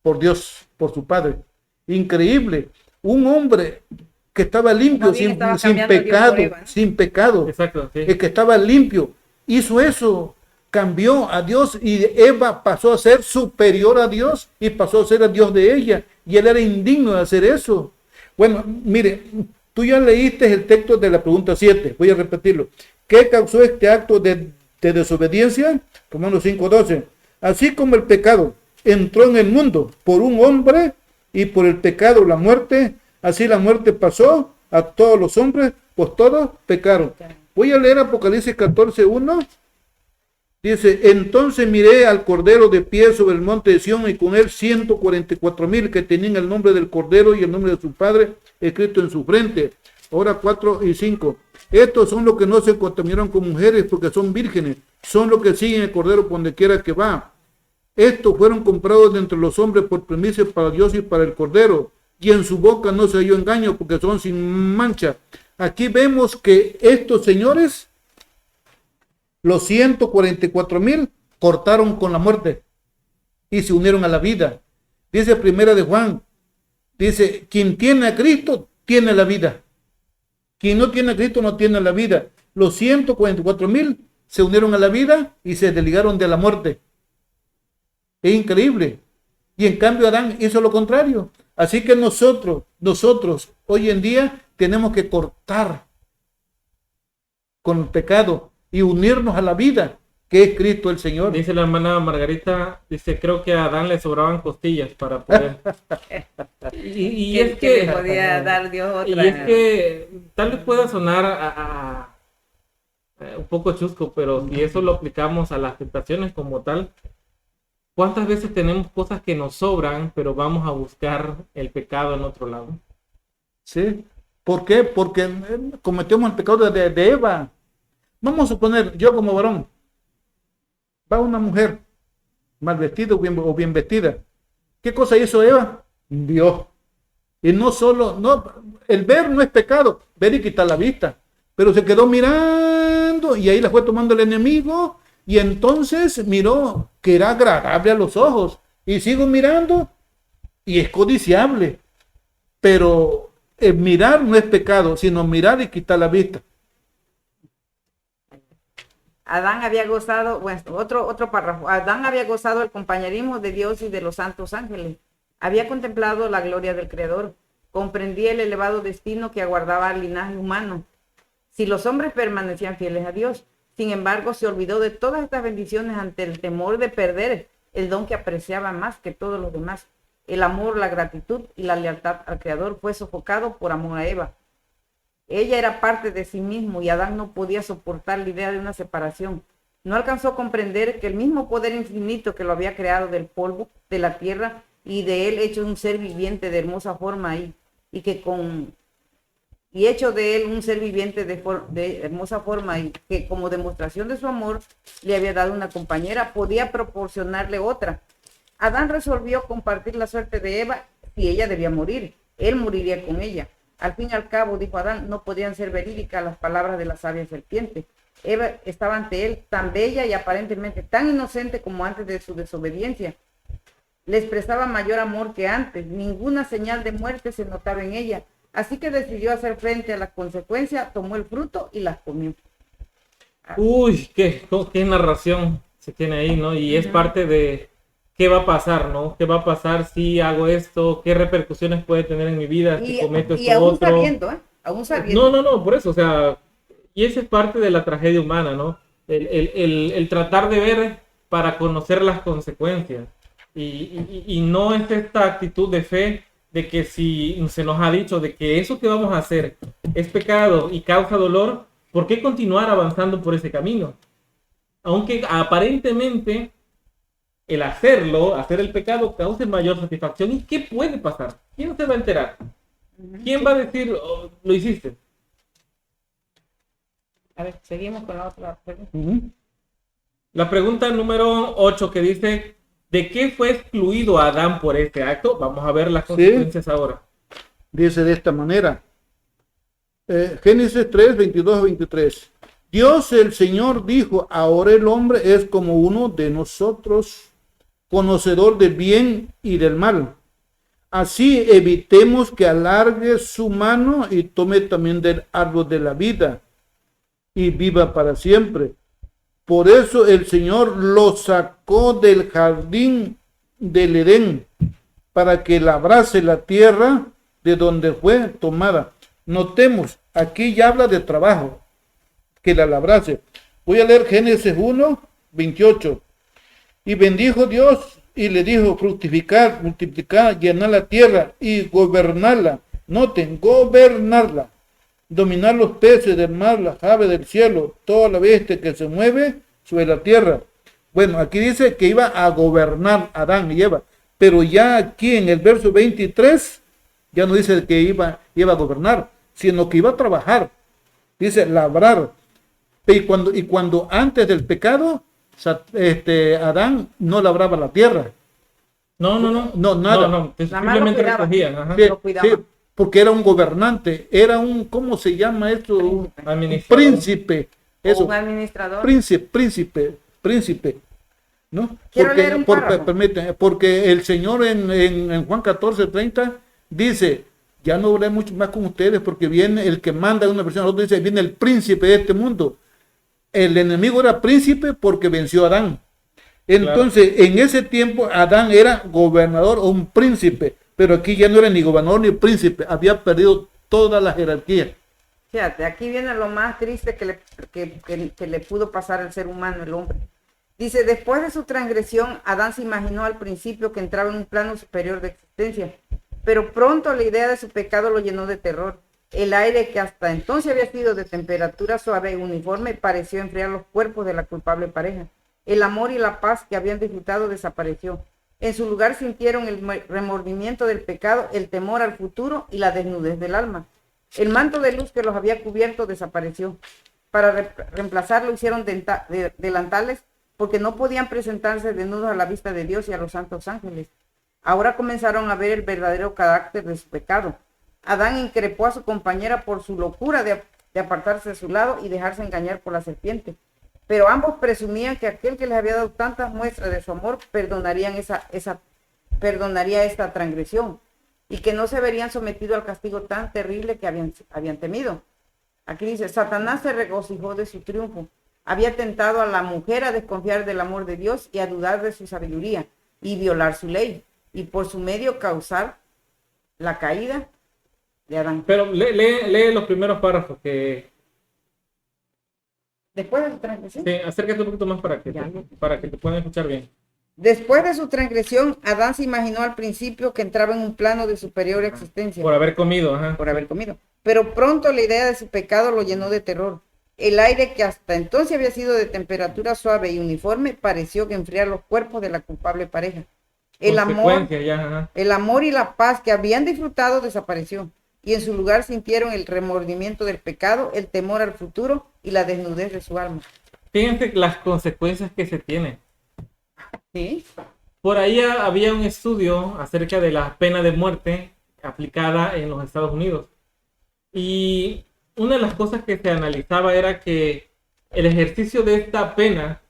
Speaker 2: por Dios, por su padre. Increíble. Un hombre que estaba limpio, sin pecado, sin pecado.
Speaker 1: Exacto, sí.
Speaker 2: El que estaba limpio, hizo eso, cambió a Dios y Eva pasó a ser superior a Dios y pasó a ser el Dios de ella. Y él era indigno de hacer eso. Bueno, mire, tú ya leíste el texto de la pregunta 7, voy a repetirlo. ¿Qué causó este acto de desobediencia? Romanos 5:12. Así como el pecado entró en el mundo por un hombre y por el pecado la muerte, así la muerte pasó a todos los hombres, pues todos pecaron. Voy a leer Apocalipsis 14:1. Dice, entonces miré al Cordero de pie sobre el monte de Sión y con él 144,000 que tenían el nombre del Cordero y el nombre de su Padre escrito en su frente. Ahora 4 y 5. Estos son los que no se contaminaron con mujeres porque son vírgenes, son los que siguen el Cordero por donde quiera que va. Estos fueron comprados de entre los hombres por primicia para Dios y para el Cordero, y en su boca no se halló engaño porque son sin mancha. Aquí vemos que estos señores, los 144,000, cortaron con la muerte y se unieron a la vida. Dice primera de Juan, dice, quien tiene a Cristo tiene la vida. Quien no tiene a Cristo no tiene la vida. Los 144,000 se unieron a la vida y se desligaron de la muerte. Es increíble. Y en cambio Adán hizo lo contrario. Así que nosotros hoy en día tenemos que cortar con el pecado y unirnos a la vida que es Cristo el Señor.
Speaker 1: Dice la hermana Margarita, dice, creo que a Adán le sobraban costillas para poder. y es que
Speaker 3: le podía dar Dios otra.
Speaker 1: Y es que tal vez pueda sonar un poco chusco, pero si eso lo aplicamos a las tentaciones como tal, ¿cuántas veces tenemos cosas que nos sobran, pero vamos a buscar el pecado en otro lado?
Speaker 2: ¿Sí? ¿Por qué? Porque cometemos el pecado de Eva. Vamos a suponer, yo como varón, va una mujer mal vestida o bien vestida. ¿Qué cosa hizo Eva? Dios. Y no solo, el ver no es pecado, ver y quitar la vista. Pero se quedó mirando y ahí la fue tomando el enemigo y entonces miró que era agradable a los ojos. Y sigo mirando y es codiciable. Pero mirar no es pecado, sino mirar y quitar la vista.
Speaker 3: Adán había gozado, bueno, otro párrafo. Adán había gozado el compañerismo de Dios y de los santos ángeles. Había contemplado la gloria del Creador. Comprendía el elevado destino que aguardaba al linaje humano. Si los hombres permanecían fieles a Dios, sin embargo, se olvidó de todas estas bendiciones ante el temor de perder el don que apreciaba más que todos los demás. El amor, la gratitud y la lealtad al Creador fue sofocado por amor a Eva. Ella era parte de sí mismo y Adán no podía soportar la idea de una separación. No alcanzó a comprender que el mismo poder infinito que lo había creado del polvo, de la tierra y de él hecho un ser viviente de hermosa forma y que con y hecho de él un ser viviente de hermosa forma, y que como demostración de su amor le había dado una compañera, podía proporcionarle otra. Adán resolvió compartir la suerte de Eva si ella debía morir. Él moriría con ella. Al fin y al cabo, dijo Adán, no podían ser verídicas las palabras de la sabia serpiente. Eva estaba ante él tan bella y aparentemente tan inocente como antes de su desobediencia. Le expresaba mayor amor que antes. Ninguna señal de muerte se notaba en ella. Así que decidió hacer frente a las consecuencias, tomó el fruto y las comió.
Speaker 1: Uy, qué narración se tiene ahí, ¿no? Y es parte de qué va a pasar, ¿no? ¿Qué va a pasar si hago esto? ¿Qué repercusiones puede tener en mi vida si cometo
Speaker 3: y
Speaker 1: esto
Speaker 3: aún
Speaker 1: otro?
Speaker 3: sabiendo, ¿eh? Aún sabiendo.
Speaker 1: No, por eso, o sea, y esa es parte de la tragedia humana, ¿no? El tratar de ver para conocer las consecuencias. Y no es esta actitud de fe de que si se nos ha dicho de que eso que vamos a hacer es pecado y causa dolor, ¿por qué continuar avanzando por ese camino? Aunque aparentemente el hacerlo, hacer el pecado, cause mayor satisfacción. ¿Y qué puede pasar? ¿Quién se va a enterar? ¿Quién va a decir, oh, lo hiciste?
Speaker 3: A ver, seguimos con la otra pregunta.
Speaker 1: La pregunta número 8 que dice, ¿de qué fue excluido Adán por este acto? Vamos a ver las consecuencias ahora.
Speaker 2: Dice de esta manera. Génesis 3, 22 a 23. Dios el Señor dijo, ahora el hombre es como uno de nosotros, conocedor del bien y del mal. Así evitemos que alargue su mano y tome también del árbol de la vida y viva para siempre. Por eso el Señor lo sacó del jardín del Edén para que labrase la tierra de donde fue tomada. Notemos, aquí ya habla de trabajo, que la labrase. Voy a leer Génesis 1, 28. Y bendijo Dios y le dijo, fructificar, multiplicar, llenar la tierra y gobernarla. Noten, gobernarla. Dominar los peces del mar, las aves del cielo, toda la bestia que se mueve sobre la tierra. Bueno, aquí dice que iba a gobernar Adán y Eva, pero ya aquí en el verso 23, ya no dice que iba a gobernar, sino que iba a trabajar. Dice labrar. Y cuando antes del pecado, Adán no labraba la tierra.
Speaker 1: No,
Speaker 2: nada.
Speaker 1: No, simplemente recogían. Ajá.
Speaker 2: Sí, sí, porque era un gobernante, era un, ¿cómo se llama esto? Un príncipe. Eso.
Speaker 3: Un administrador.
Speaker 2: Príncipe. ¿No?
Speaker 3: Quiero leer un párrafo.
Speaker 2: Porque el Señor en Juan 14:30 dice, ya no hablé mucho más con ustedes porque viene el que manda de una persona a otra, dice, viene el príncipe de este mundo. El enemigo era príncipe porque venció a Adán. Entonces, claro, en ese tiempo Adán era gobernador o un príncipe, pero aquí ya no era ni gobernador ni príncipe, había perdido toda la jerarquía.
Speaker 3: Fíjate, aquí viene lo más triste que le pudo pasar al ser humano, el hombre. Dice, después de su transgresión, Adán se imaginó al principio que entraba en un plano superior de existencia, pero pronto la idea de su pecado lo llenó de terror. El aire que hasta entonces había sido de temperatura suave y uniforme pareció enfriar los cuerpos de la culpable pareja. El amor y la paz que habían disfrutado desapareció. En su lugar sintieron el remordimiento del pecado, el temor al futuro y la desnudez del alma. El manto de luz que los había cubierto desapareció. Para reemplazarlo hicieron delantales porque no podían presentarse desnudos a la vista de Dios y a los santos ángeles. Ahora comenzaron a ver el verdadero carácter de su pecado. Adán increpó a su compañera por su locura de apartarse de su lado y dejarse engañar por la serpiente. Pero ambos presumían que aquel que les había dado tantas muestras de su amor perdonaría esta transgresión y que no se verían sometidos al castigo tan terrible que habían temido. Aquí dice, Satanás se regocijó de su triunfo. Había tentado a la mujer a desconfiar del amor de Dios y a dudar de su sabiduría y violar su ley y por su medio causar la caída de Adán.
Speaker 1: Pero lee los primeros párrafos que...
Speaker 3: Después de su transgresión.
Speaker 1: Sí, acércate un poquito más para que te puedan escuchar bien.
Speaker 3: Después de su transgresión, Adán se imaginó al principio que entraba en un plano de superior existencia.
Speaker 1: Por haber comido, ajá.
Speaker 3: Por haber comido. Pero pronto la idea de su pecado lo llenó de terror. El aire que hasta entonces había sido de temperatura suave y uniforme pareció que enfriar los cuerpos de la culpable pareja. El amor y la paz que habían disfrutado desapareció. y en su lugar sintieron el remordimiento del pecado, el temor al futuro y la desnudez de su alma.
Speaker 1: Fíjense las consecuencias que se tienen.
Speaker 3: ¿Sí?
Speaker 1: Por ahí había un estudio acerca de la pena de muerte aplicada en los Estados Unidos. Y una de las cosas que se analizaba era que el ejercicio de esta pena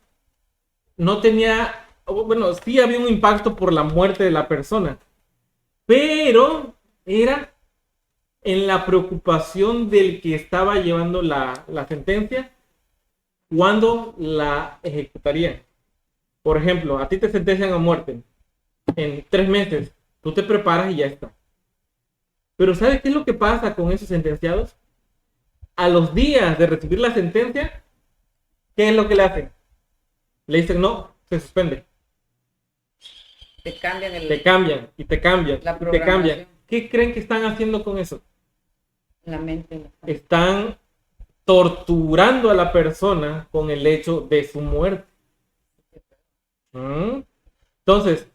Speaker 1: no tenía, bueno, sí había un impacto por la muerte de la persona, pero era en la preocupación del que estaba llevando la sentencia cuando la ejecutarían. Por ejemplo, a ti te sentencian a muerte en 3 meses, tú te preparas y ya está. Pero ¿sabes qué es lo que pasa con esos sentenciados? A los días de recibir la sentencia, ¿qué es lo que le hacen? Le dicen no, se suspende.
Speaker 3: Te cambian
Speaker 1: Te cambian y te cambian
Speaker 3: la
Speaker 1: y te cambian.
Speaker 3: programación.
Speaker 1: ¿Qué creen que están haciendo con eso?
Speaker 3: La mente.
Speaker 1: Están torturando a la persona con el hecho de su muerte. Entonces,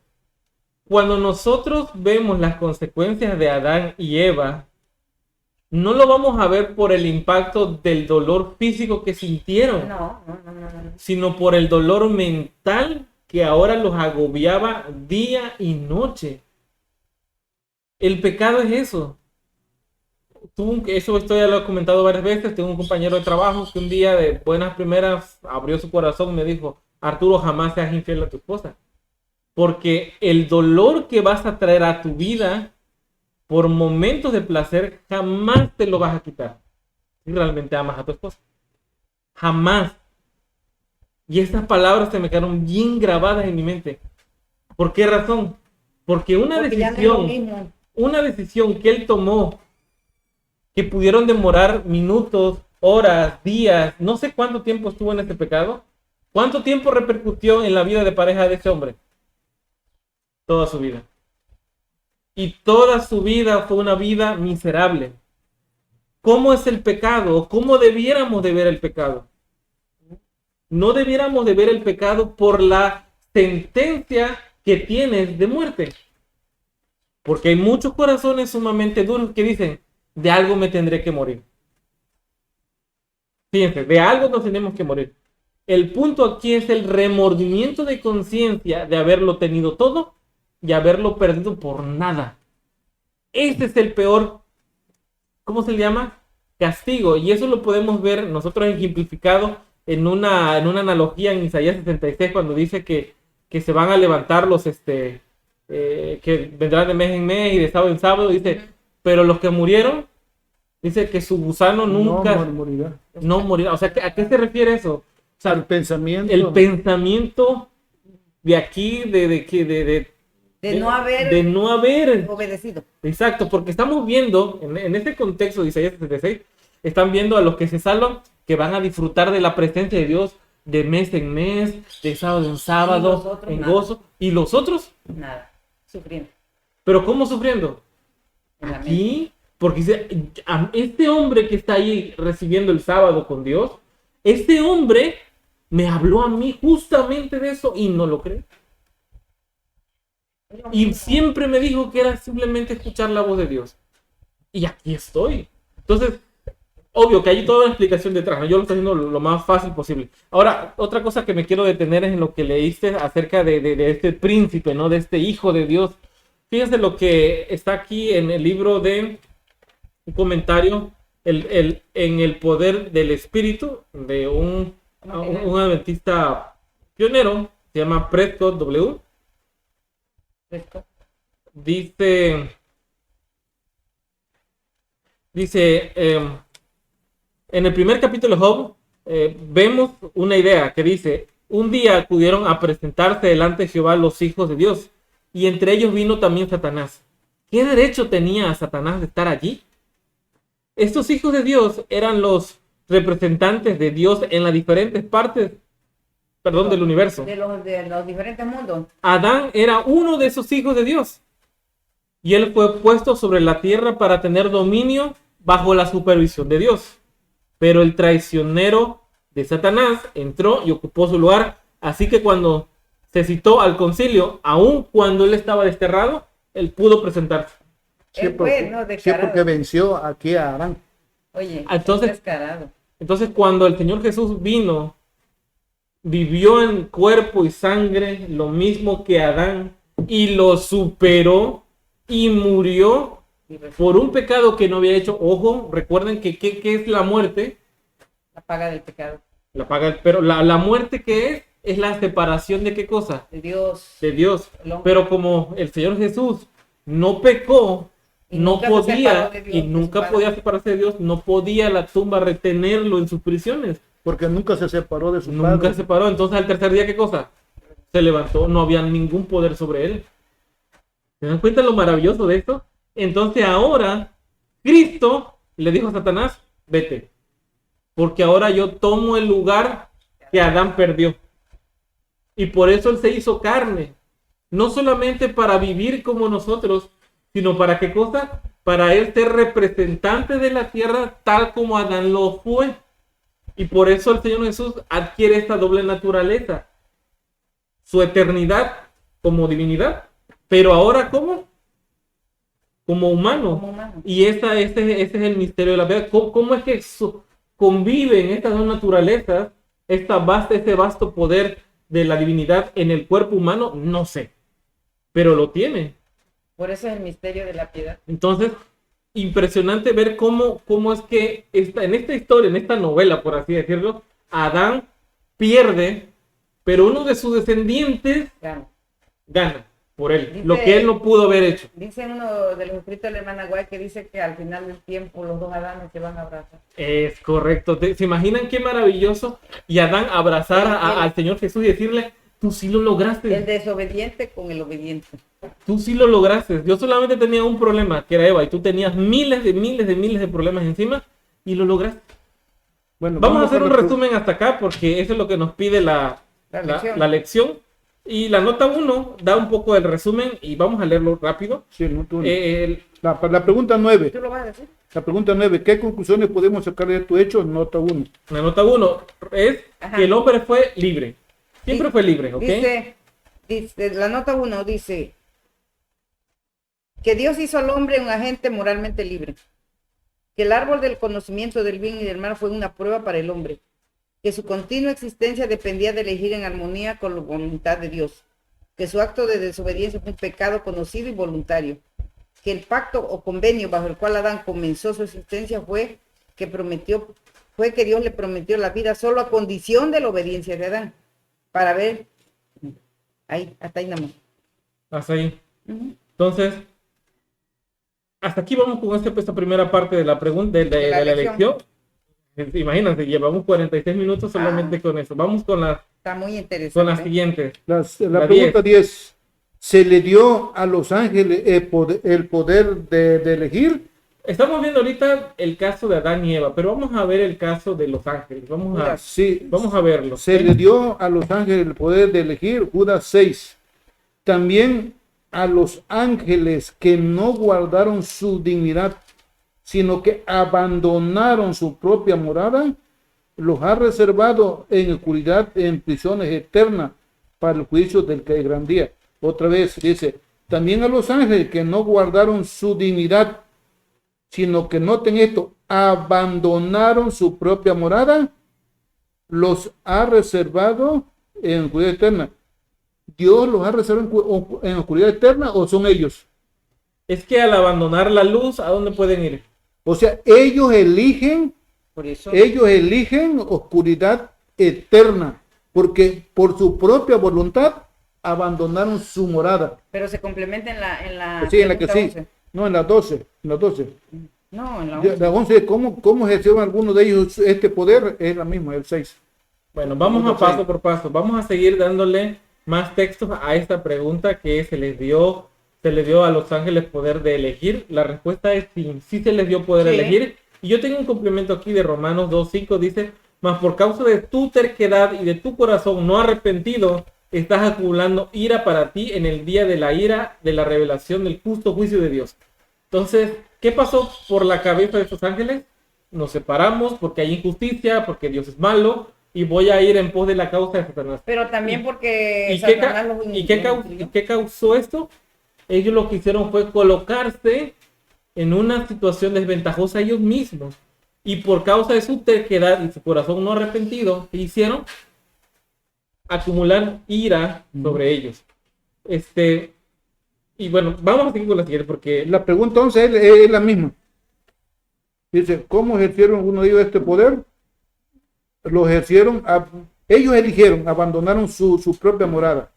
Speaker 1: cuando nosotros vemos las consecuencias de Adán y Eva, no lo vamos a ver por el impacto del dolor físico que sintieron,
Speaker 3: No.
Speaker 1: sino por el dolor mental que ahora los agobiaba día y noche. El pecado es eso. Eso esto ya lo he comentado varias veces. Tengo un compañero de trabajo que un día de buenas primeras abrió su corazón y me dijo: Arturo, jamás seas infiel a tu esposa. Porque el dolor que vas a traer a tu vida por momentos de placer, jamás te lo vas a quitar. Si realmente amas a tu esposa. Jamás. Y estas palabras se me quedaron bien grabadas en mi mente. ¿Por qué razón? Porque una decisión que él tomó, que pudieron demorar minutos, horas, días, no sé cuánto tiempo estuvo en este pecado. ¿Cuánto tiempo repercutió en la vida de pareja de ese hombre? Toda su vida. Y toda su vida fue una vida miserable. ¿Cómo es el pecado? ¿Cómo debiéramos de ver el pecado? No debiéramos de ver el pecado por la sentencia que tienes de muerte. Porque hay muchos corazones sumamente duros que dicen: de algo me tendré que morir. Fíjense, de algo nos tenemos que morir. El punto aquí es el remordimiento de conciencia de haberlo tenido todo y haberlo perdido por nada. Este es el peor, ¿cómo se le llama? Castigo. Y eso lo podemos ver nosotros ejemplificado en una analogía en Isaías 66, cuando dice que se van a levantar los, que vendrán de mes en mes y de sábado en sábado. Dice, pero los que murieron, dice que su gusano nunca no morirá. O sea, ¿a qué se refiere eso? O sea,
Speaker 2: el pensamiento
Speaker 1: de aquí, de no haber
Speaker 3: obedecido.
Speaker 1: Exacto, porque estamos viendo, en este contexto de Isaías 66, están viendo a los que se salvan, que van a disfrutar de la presencia de Dios de mes en mes, de sábado en sábado, en gozo. ¿Y los otros?
Speaker 3: Nada, sufriendo.
Speaker 1: ¿Pero cómo sufriendo? Aquí, porque dice, este hombre que está ahí recibiendo el sábado con Dios, este hombre me habló a mí justamente de eso y no lo creo. Y siempre me dijo que era simplemente escuchar la voz de Dios. Y aquí estoy. Entonces, obvio que hay toda una explicación detrás, ¿no? Yo lo estoy haciendo lo más fácil posible. Ahora, otra cosa que me quiero detener es en lo que leíste acerca de este príncipe, ¿no? De este hijo de Dios. Fíjense lo que está aquí en el libro de un comentario, en el poder del espíritu, de un adventista pionero, se llama Prescott W. Dice, en el primer capítulo de Job, vemos una idea que dice: un día acudieron a presentarse delante de Jehová los hijos de Dios, y entre ellos vino también Satanás. ¿Qué derecho tenía Satanás de estar allí? Estos hijos de Dios eran los representantes de Dios en las diferentes partes, del universo.
Speaker 3: De los diferentes mundos.
Speaker 1: Adán era uno de esos hijos de Dios. Y él fue puesto sobre la tierra para tener dominio bajo la supervisión de Dios. Pero el traicionero de Satanás entró y ocupó su lugar. Así que cuando se citó al concilio, aun cuando él estaba desterrado, él pudo presentarse.
Speaker 3: Él fue, no,
Speaker 2: sí,
Speaker 3: descarado.
Speaker 2: porque venció aquí a Adán.
Speaker 3: Oye,
Speaker 1: Entonces-
Speaker 3: descarado.
Speaker 1: Entonces, cuando el Señor Jesús vino, vivió en cuerpo y sangre lo mismo que Adán y lo superó y murió
Speaker 3: Y resucitó.
Speaker 1: por un pecado que no había hecho. Ojo, recuerden que ¿qué es la muerte?
Speaker 3: La paga del pecado.
Speaker 1: La paga, pero la muerte que es la separación de qué cosa?
Speaker 3: De Dios.
Speaker 1: De Dios.
Speaker 3: El hombre.
Speaker 1: Pero como el Señor Jesús no pecó,
Speaker 3: Y
Speaker 1: no
Speaker 3: nunca se
Speaker 1: podía,
Speaker 3: separó de Dios,
Speaker 1: y
Speaker 3: de su
Speaker 1: nunca
Speaker 3: Padre.
Speaker 1: podía separarse de Dios, no podía la tumba retenerlo en sus prisiones.
Speaker 2: Porque nunca se separó de su
Speaker 1: Nunca
Speaker 2: padre.
Speaker 1: se paró. Entonces al tercer día, ¿qué cosa? Se levantó, no había ningún poder sobre él. ¿Se dan cuenta lo maravilloso de esto? Entonces ahora Cristo le dijo a Satanás, vete, porque ahora yo tomo el lugar que Adán perdió. Y por eso él se hizo carne. No solamente para vivir como nosotros, sino para qué cosa? Para él ser representante de la tierra tal como Adán lo fue. Y por eso el Señor Jesús adquiere esta doble naturaleza. Su eternidad como divinidad, pero ahora ¿cómo? Como humano.
Speaker 3: Como humano.
Speaker 1: Y ese es el misterio de la vida. ¿Cómo es que conviven estas dos naturalezas, este vasto poder de la divinidad en el cuerpo humano? No sé, pero lo tiene.
Speaker 3: Por eso es el misterio de la piedad.
Speaker 1: Entonces, impresionante ver cómo es que en esta historia, en esta novela, por así decirlo, Adán pierde, pero uno de sus descendientes
Speaker 3: Claro.
Speaker 1: gana por él,
Speaker 3: Dice-
Speaker 1: lo que él no pudo haber hecho.
Speaker 3: Dice uno de los escritos de la hermana Guay que dice que al final del tiempo los dos Adanes se van a abrazar.
Speaker 1: Es correcto. ¿Se imaginan qué maravilloso? Y Adán abrazar al Señor Jesús y decirle, tú sí lo lograste,
Speaker 3: El desobediente con el obediente.
Speaker 1: tú sí lo lograste. Yo solamente tenía un problema, que era Eva, y tú tenías miles de problemas encima y lo lograste.
Speaker 2: Bueno,
Speaker 1: Vamos a hacer
Speaker 2: con
Speaker 1: un
Speaker 2: la
Speaker 1: resumen hasta acá porque eso es lo que nos pide la lección. Y la nota 1 da un poco del resumen y vamos a leerlo rápido.
Speaker 2: Sí, no, tú no.
Speaker 1: El-
Speaker 2: La pregunta 9.
Speaker 3: ¿Tú lo vas a decir?
Speaker 2: La pregunta 9. ¿Qué conclusiones podemos sacar de tu hecho? Nota 1.
Speaker 1: la nota 1 es
Speaker 3: Ajá.
Speaker 1: que el hombre fue libre. Siempre
Speaker 3: Dice-
Speaker 1: fue libre, ¿ok?
Speaker 3: Dice, la nota 1 dice que Dios hizo al hombre un agente moralmente libre, que el árbol del conocimiento del bien y del mal fue una prueba para el hombre, que su continua existencia dependía de elegir en armonía con la voluntad de Dios, que su acto de desobediencia fue un pecado conocido y voluntario, que el pacto o convenio bajo el cual Adán comenzó su existencia fue que Dios le prometió la vida solo a condición de la obediencia de Adán, para ver, ahí, hasta ahí nada más.
Speaker 1: Hasta ahí.
Speaker 3: Ujú.
Speaker 1: Entonces, hasta aquí vamos con esta primera parte de la pregunta de
Speaker 3: De la
Speaker 1: la
Speaker 3: lección.
Speaker 1: lección. Imagínense, llevamos 46 minutos solamente con eso. Vamos con las
Speaker 3: Está muy interesante.
Speaker 1: siguientes.
Speaker 2: La
Speaker 1: La
Speaker 2: pregunta 10. ¿Se le dio a los ángeles el poder de elegir?
Speaker 1: Estamos viendo ahorita el caso de Adán y Eva, pero vamos a ver el caso de los ángeles.
Speaker 2: Sí.
Speaker 1: Vamos a verlo.
Speaker 2: Se le dio a los ángeles el poder de elegir. Judas 6. También a los ángeles que no guardaron su dignidad, sino que abandonaron su propia morada, los ha reservado en oscuridad, en prisiones eternas, para el juicio del que hay gran día. Otra vez dice, también a los ángeles que no guardaron su dignidad, sino que noten esto, abandonaron su propia morada, los ha reservado en oscuridad eterna. ¿Dios los ha reservado en oscuridad eterna o son ellos?
Speaker 1: Es que al abandonar la luz, ¿a dónde pueden ir?
Speaker 2: O sea, ellos eligen
Speaker 3: Por eso,
Speaker 2: oscuridad eterna, porque por su propia voluntad abandonaron su morada.
Speaker 3: pero se complementa en la
Speaker 2: Sí, en la que
Speaker 3: pregunta
Speaker 2: sí.
Speaker 3: 11.
Speaker 2: No, en las 12. En las 12.
Speaker 3: No, en la
Speaker 2: De
Speaker 3: 11.
Speaker 2: la 11, ¿cómo ejercieron algunos de ellos este poder? Es la misma, el 6.
Speaker 1: Bueno, vamos a paso por paso. Vamos a seguir dándole más textos a esta pregunta que se les dio a los ángeles poder de elegir. La respuesta es sí, sí se les dio poder de
Speaker 3: Sí.
Speaker 1: elegir. Y yo tengo un complemento aquí de Romanos 2:5, dice, mas por causa de tu terquedad y de tu corazón no arrepentido, estás acumulando ira para ti en el día de la ira de la revelación del justo juicio de Dios. Entonces, ¿qué pasó por la cabeza de estos ángeles? Nos separamos porque hay injusticia, porque Dios es malo, y voy a ir en pos de la causa de Satanás.
Speaker 3: Pero también porque
Speaker 1: ¿Y qué,
Speaker 3: Satanás los
Speaker 1: y qué causó esto? Ellos lo que hicieron fue colocarse en una situación desventajosa ellos mismos. Y por causa de su terquedad y su corazón no arrepentido, ¿qué hicieron? Acumular ira sobre ellos. Y bueno, vamos a seguir con la siguiente porque
Speaker 2: La pregunta 11 es la misma. Dice, ¿cómo ejercieron algunos de ellos este poder? Lo ejercieron, ellos eligieron, abandonaron su propia morada.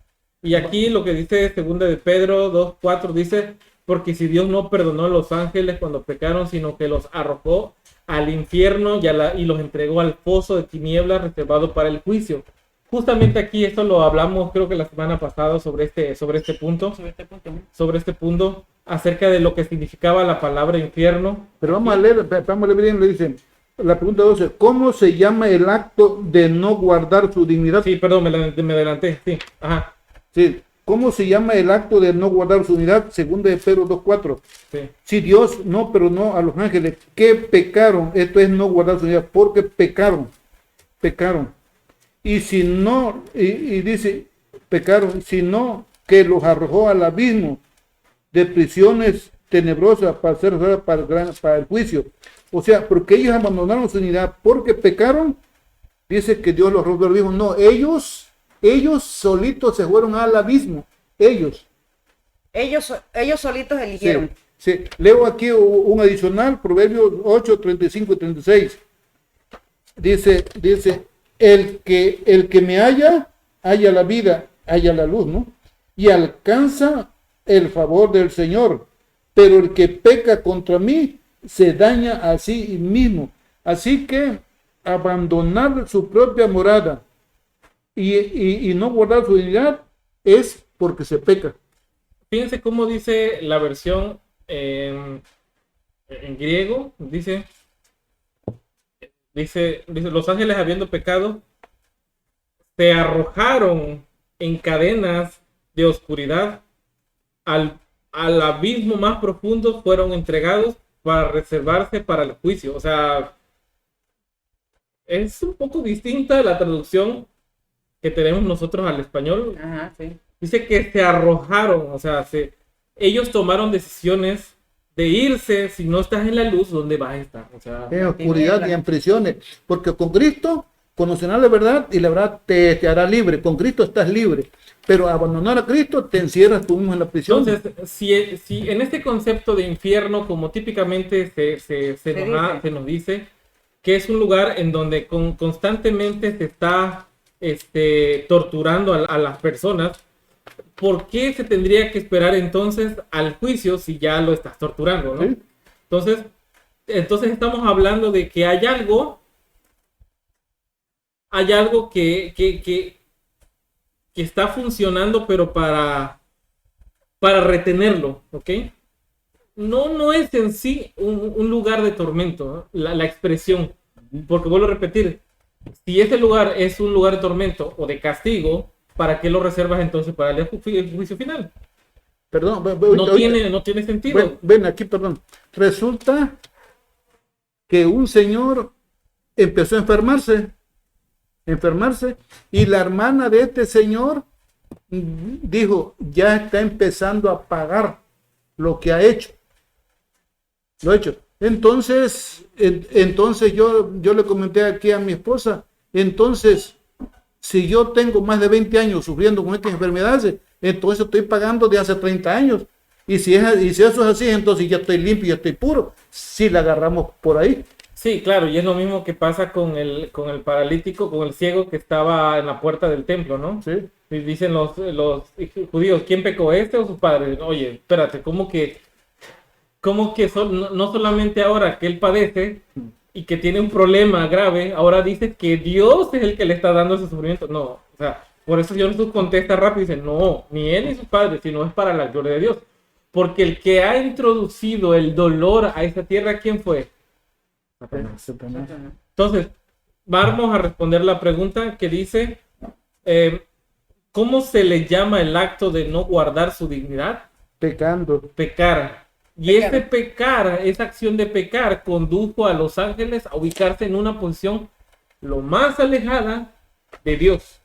Speaker 1: y aquí lo que dice segunda de Pedro 2:4 dice, porque si Dios no perdonó a los ángeles cuando pecaron, sino que los arrojó al infierno y los entregó al pozo de tinieblas reservado para el juicio. Justamente aquí esto lo hablamos creo que la semana pasada sobre este punto, acerca de lo que significaba la palabra infierno.
Speaker 2: Pero vamos a leer bien, le dicen, la pregunta 12, ¿cómo se llama el acto de no guardar su dignidad?
Speaker 1: Sí, perdón, me adelanté, sí, ajá.
Speaker 2: Sí, ¿cómo se llama el acto de no guardar su unidad? Segunda de Pedro 2:4.
Speaker 1: Sí.
Speaker 2: Si Dios no perdonó a los ángeles que pecaron, esto es no guardar su unidad, porque pecaron. Y si no, y dice, pecaron, sino que los arrojó al abismo de prisiones tenebrosas para ser para el juicio. O sea, porque ellos abandonaron su unidad porque pecaron, dice que Dios los arrojó al abismo. No, ellos solitos se fueron al abismo. Ellos
Speaker 3: solitos eligieron.
Speaker 2: Sí. Leo aquí un adicional, Proverbios 8, 35 y 36. Dice, el que me halla la vida, halla la luz, ¿no? Y alcanza el favor del Señor. Pero el que peca contra mí, se daña a sí mismo. Así que abandonar su propia morada y no guardar su dignidad es porque se peca.
Speaker 1: Fíjense cómo dice la versión en griego, dice, los ángeles habiendo pecado, se arrojaron en cadenas de oscuridad al abismo más profundo, fueron entregados para reservarse para el juicio. O sea, es un poco distinta la traducción que tenemos nosotros al español.
Speaker 3: Ajá, sí.
Speaker 1: Dice que se arrojaron, o sea, ellos tomaron decisiones de irse. Si no estás en la luz, ¿dónde vas a estar? O sea,
Speaker 2: En oscuridad y en prisiones, porque con Cristo conocerás la verdad y la verdad te hará libre. Con Cristo estás libre, pero abandonar a Cristo te encierras tú mismo en la prisión.
Speaker 1: Entonces, si en este concepto de infierno, como típicamente se nos dice, que es un lugar en donde constantemente se está torturando a las personas, ¿por qué se tendría que esperar entonces al juicio si ya lo estás torturando, ¿no?
Speaker 2: ¿Sí?
Speaker 1: Entonces estamos hablando de que hay algo que está funcionando, pero para retenerlo, ¿ok? No es en sí un lugar de tormento, ¿no? La expresión, porque vuelvo a repetir, si ese lugar es un lugar de tormento o de castigo, ¿para qué lo reservas entonces para el juicio final?
Speaker 2: Perdón,
Speaker 1: No tiene sentido.
Speaker 2: Ven aquí, perdón. Resulta que un señor empezó a enfermarse y la hermana de este señor dijo, ya está empezando a pagar lo que ha hecho. Lo ha hecho. Entonces yo le comenté aquí a mi esposa, entonces, si yo tengo más de 20 años sufriendo con estas enfermedades, entonces estoy pagando de hace 30 años. Y si eso es así, entonces ya estoy limpio, ya estoy puro, si la agarramos por ahí.
Speaker 1: Sí, claro, y es lo mismo que pasa con el paralítico, con el ciego que estaba en la puerta del templo, ¿no?
Speaker 2: Sí.
Speaker 1: Y dicen los judíos, ¿quién pecó, este o sus padres? Oye, espérate, ¿cómo que no solamente ahora que él padece y que tiene un problema grave, ahora dice que Dios es el que le está dando ese sufrimiento? No, o sea, por eso Dios contesta rápido y dice, no, ni él ni sus padres, sino es para la gloria de Dios. Porque el que ha introducido el dolor a esta tierra, ¿quién fue? Satanás. Entonces, vamos a responder la pregunta que dice, ¿cómo se le llama el acto de no guardar su dignidad?
Speaker 2: Pecando.
Speaker 1: Pecar. Y esa acción de pecar condujo a los ángeles a ubicarse en una posición lo más alejada de Dios.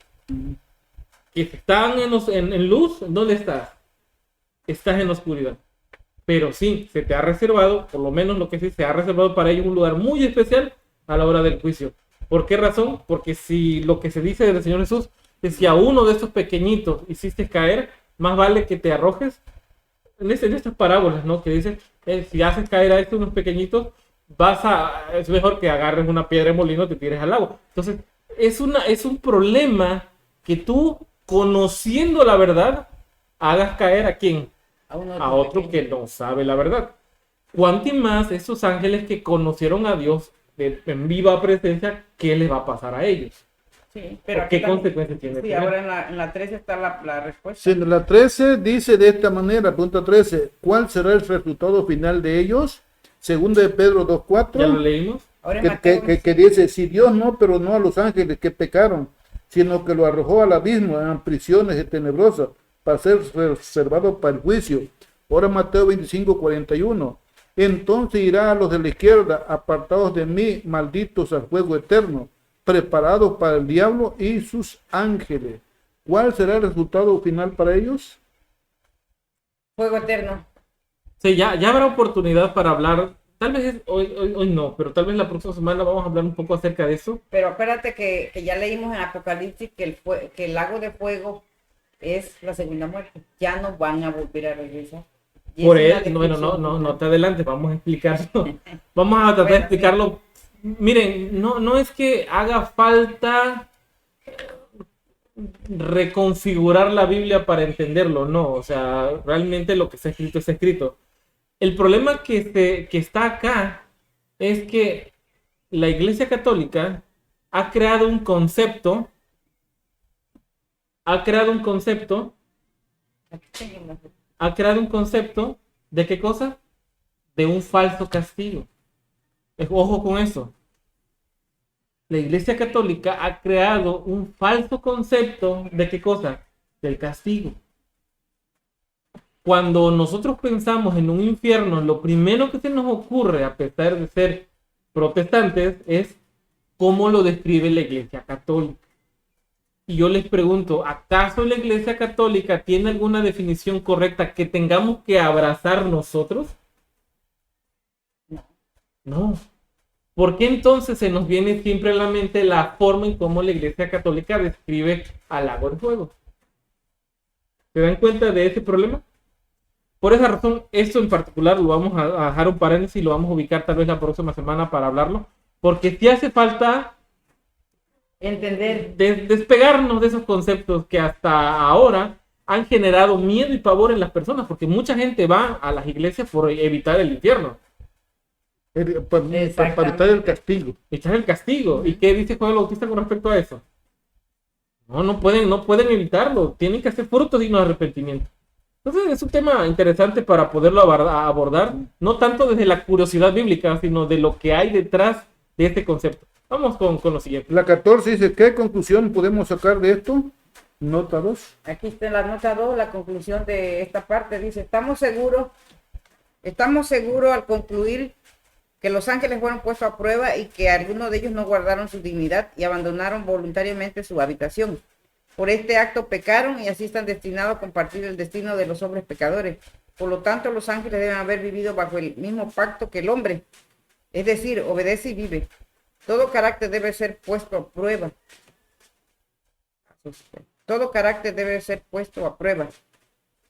Speaker 1: Que están en luz, ¿dónde estás? Estás en oscuridad. pero sí, se te ha reservado, por lo menos lo que sí, se ha reservado para ellos un lugar muy especial a la hora del juicio. ¿Por qué razón? Porque si lo que se dice del Señor Jesús es si a uno de estos pequeñitos hiciste caer, más vale que te arrojes en estas parábolas, ¿no? Que dicen, si haces caer a estos unos pequeñitos, es mejor que agarres una piedra de molino y te tires al agua. Entonces, es un problema que tú, conociendo la verdad, hagas caer ¿a quién? A otro que no sabe la verdad. ¿Cuánto más esos ángeles que conocieron a Dios en viva presencia, qué les va a pasar a ellos?
Speaker 3: Sí, pero
Speaker 1: ¿Qué consecuencias tiene?
Speaker 3: Sí, ahora en la 13 está la respuesta.
Speaker 2: Sí, en la 13 dice de esta manera, punto 13, ¿cuál será el resultado final de ellos? Segundo de Pedro 2:4.
Speaker 1: ¿Ya lo leímos?
Speaker 3: Ahora en Mateo,
Speaker 2: Que dice, si Dios no perdonó a los ángeles que pecaron, sino que lo arrojó al abismo en prisiones tenebrosas para ser reservado para el juicio. Ahora Mateo 25:41. Entonces irá a los de la izquierda, apartados de mí, malditos al fuego eterno, preparados para el diablo y sus ángeles. ¿Cuál será el resultado final para ellos?
Speaker 3: fuego eterno.
Speaker 1: Sí, ya habrá oportunidad para hablar. Tal vez hoy no, pero tal vez la próxima semana vamos a hablar un poco acerca de eso.
Speaker 3: Pero acuérdate que ya leímos en Apocalipsis que el lago de fuego es la segunda muerte. Ya no van a volver a regresar. Y
Speaker 1: Por
Speaker 3: es
Speaker 1: él,
Speaker 3: una
Speaker 1: bueno,
Speaker 3: descripción.
Speaker 1: no te adelantes, vamos a explicarlo. Vamos a tratar de explicarlo. Miren, no es que haga falta reconfigurar la Biblia para entenderlo, no, o sea, realmente lo que está escrito es escrito. El problema que está acá es que la Iglesia Católica ha creado un concepto, ¿de qué cosa? De un falso castigo. Ojo con eso. La Iglesia Católica ha creado un falso concepto ¿de qué cosa? Del castigo. Cuando nosotros pensamos en un infierno, lo primero que se nos ocurre, a pesar de ser protestantes, es cómo lo describe la Iglesia Católica. Y yo les pregunto, ¿acaso la Iglesia Católica tiene alguna definición correcta que tengamos que abrazar nosotros? No. ¿Por qué entonces se nos viene siempre a la mente la forma en cómo la Iglesia Católica describe al lago de fuego? ¿Se dan cuenta de ese problema? Por esa razón, esto en particular lo vamos a dejar un paréntesis y lo vamos a ubicar tal vez la próxima semana para hablarlo, porque sí hace falta
Speaker 3: entender,
Speaker 1: despegarnos de esos conceptos que hasta ahora han generado miedo y pavor en las personas, porque mucha gente va a las iglesias por evitar el infierno.
Speaker 2: Para evitar el castigo.
Speaker 1: Echar el castigo. ¿Y qué dice Juan el Bautista con respecto a eso? No pueden evitarlo. Tienen que hacer frutos dignos de arrepentimiento. Entonces es un tema interesante para poderlo abordar, no tanto desde la curiosidad bíblica, sino de lo que hay detrás de este concepto. Vamos con lo siguiente.
Speaker 2: La 14 dice, ¿qué conclusión podemos sacar de esto? Nota 2.
Speaker 3: aquí está en la nota 2, la conclusión de esta parte, dice, estamos seguros al concluir que los ángeles fueron puestos a prueba y que algunos de ellos no guardaron su dignidad y abandonaron voluntariamente su habitación. Por este acto pecaron y así están destinados a compartir el destino de los hombres pecadores. Por lo tanto, los ángeles deben haber vivido bajo el mismo pacto que el hombre. Es decir, obedece y vive. Todo carácter debe ser puesto a prueba. Todo carácter debe ser puesto a prueba.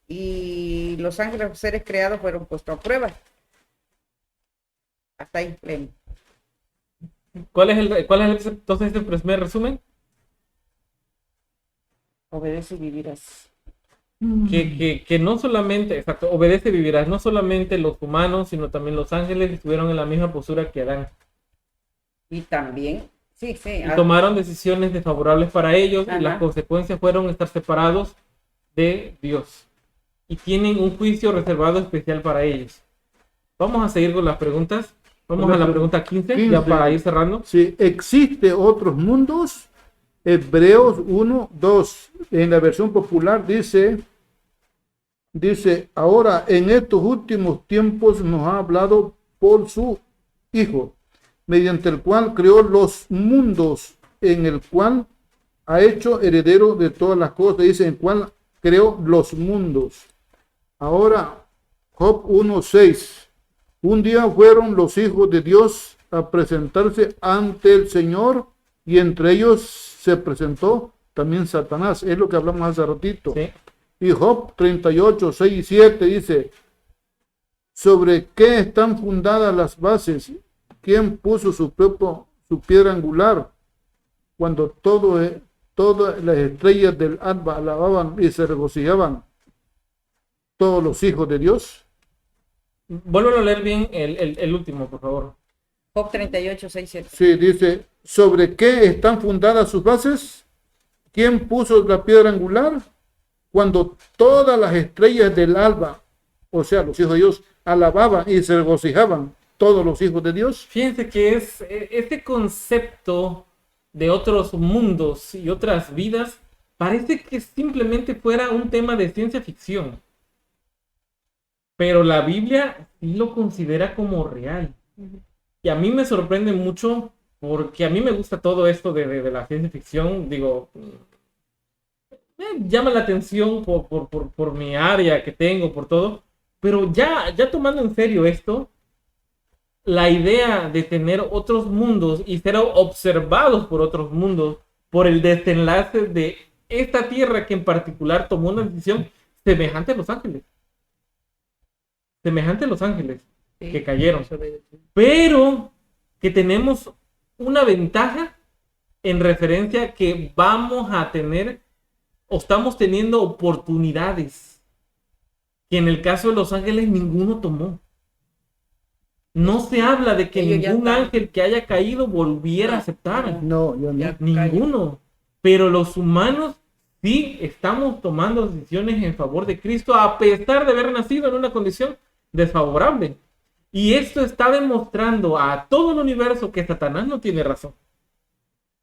Speaker 3: Y los ángeles, los seres creados, fueron puestos a prueba. Hasta ahí, pleno.
Speaker 1: ¿Cuál es entonces el primer resumen?
Speaker 3: Obedece y vivirás.
Speaker 1: Que no solamente, exacto, obedece y vivirás, no solamente los humanos, sino también los ángeles estuvieron en la misma postura que Adán.
Speaker 3: Y también, sí.
Speaker 1: Y tomaron decisiones desfavorables para ellos.
Speaker 3: Ajá.
Speaker 1: Y las consecuencias fueron estar separados de Dios. Y tienen un juicio reservado especial para ellos. Vamos a seguir con las preguntas. Vamos a la pregunta 15, ya para ir cerrando.
Speaker 2: Si existe otros mundos, Hebreos 1:2, en la versión popular dice, ahora en estos últimos tiempos nos ha hablado por su Hijo, mediante el cual creó los mundos, en el cual ha hecho heredero de todas las cosas, dice, en el cual creó los mundos. Ahora, Job 1:6. Un día fueron los hijos de Dios a presentarse ante el Señor y entre ellos se presentó también Satanás. Es lo que hablamos hace ratito.
Speaker 1: Sí.
Speaker 2: Y Job 38:6 y 7 dice, ¿sobre qué están fundadas las bases? ¿Quién puso su piedra angular? Cuando todas las estrellas del alba alababan y se regocijaban todos los hijos de Dios.
Speaker 1: Vuelvo a leer bien el último, por favor.
Speaker 3: Job 38, 6, 7.
Speaker 2: Sí, dice, ¿sobre qué están fundadas sus bases? ¿Quién puso la piedra angular? Cuando todas las estrellas del alba, o sea, los hijos de Dios, alababan y se regocijaban todos los hijos de Dios.
Speaker 1: Fíjense que es este concepto de otros mundos y otras vidas, parece que simplemente fuera un tema de ciencia ficción. Pero la Biblia sí lo considera como real. Y a mí me sorprende mucho porque a mí me gusta todo esto de la ciencia ficción. Digo, me llama la atención por mi área que tengo, por todo. Pero ya tomando en serio esto, la idea de tener otros mundos y ser observados por otros mundos, por el desenlace de esta tierra que en particular tomó una decisión semejante a los ángeles. Semejante a los ángeles que cayeron. Pero que tenemos una ventaja en referencia a que vamos a tener o estamos teniendo oportunidades que en el caso de los ángeles ninguno tomó. No se habla de que ningún ángel que haya caído volviera a aceptar.
Speaker 2: No, yo no.
Speaker 1: Ninguno. Pero los humanos sí estamos tomando decisiones en favor de Cristo a pesar de haber nacido en una condición desfavorable. Y esto está demostrando a todo el universo que Satanás no tiene razón.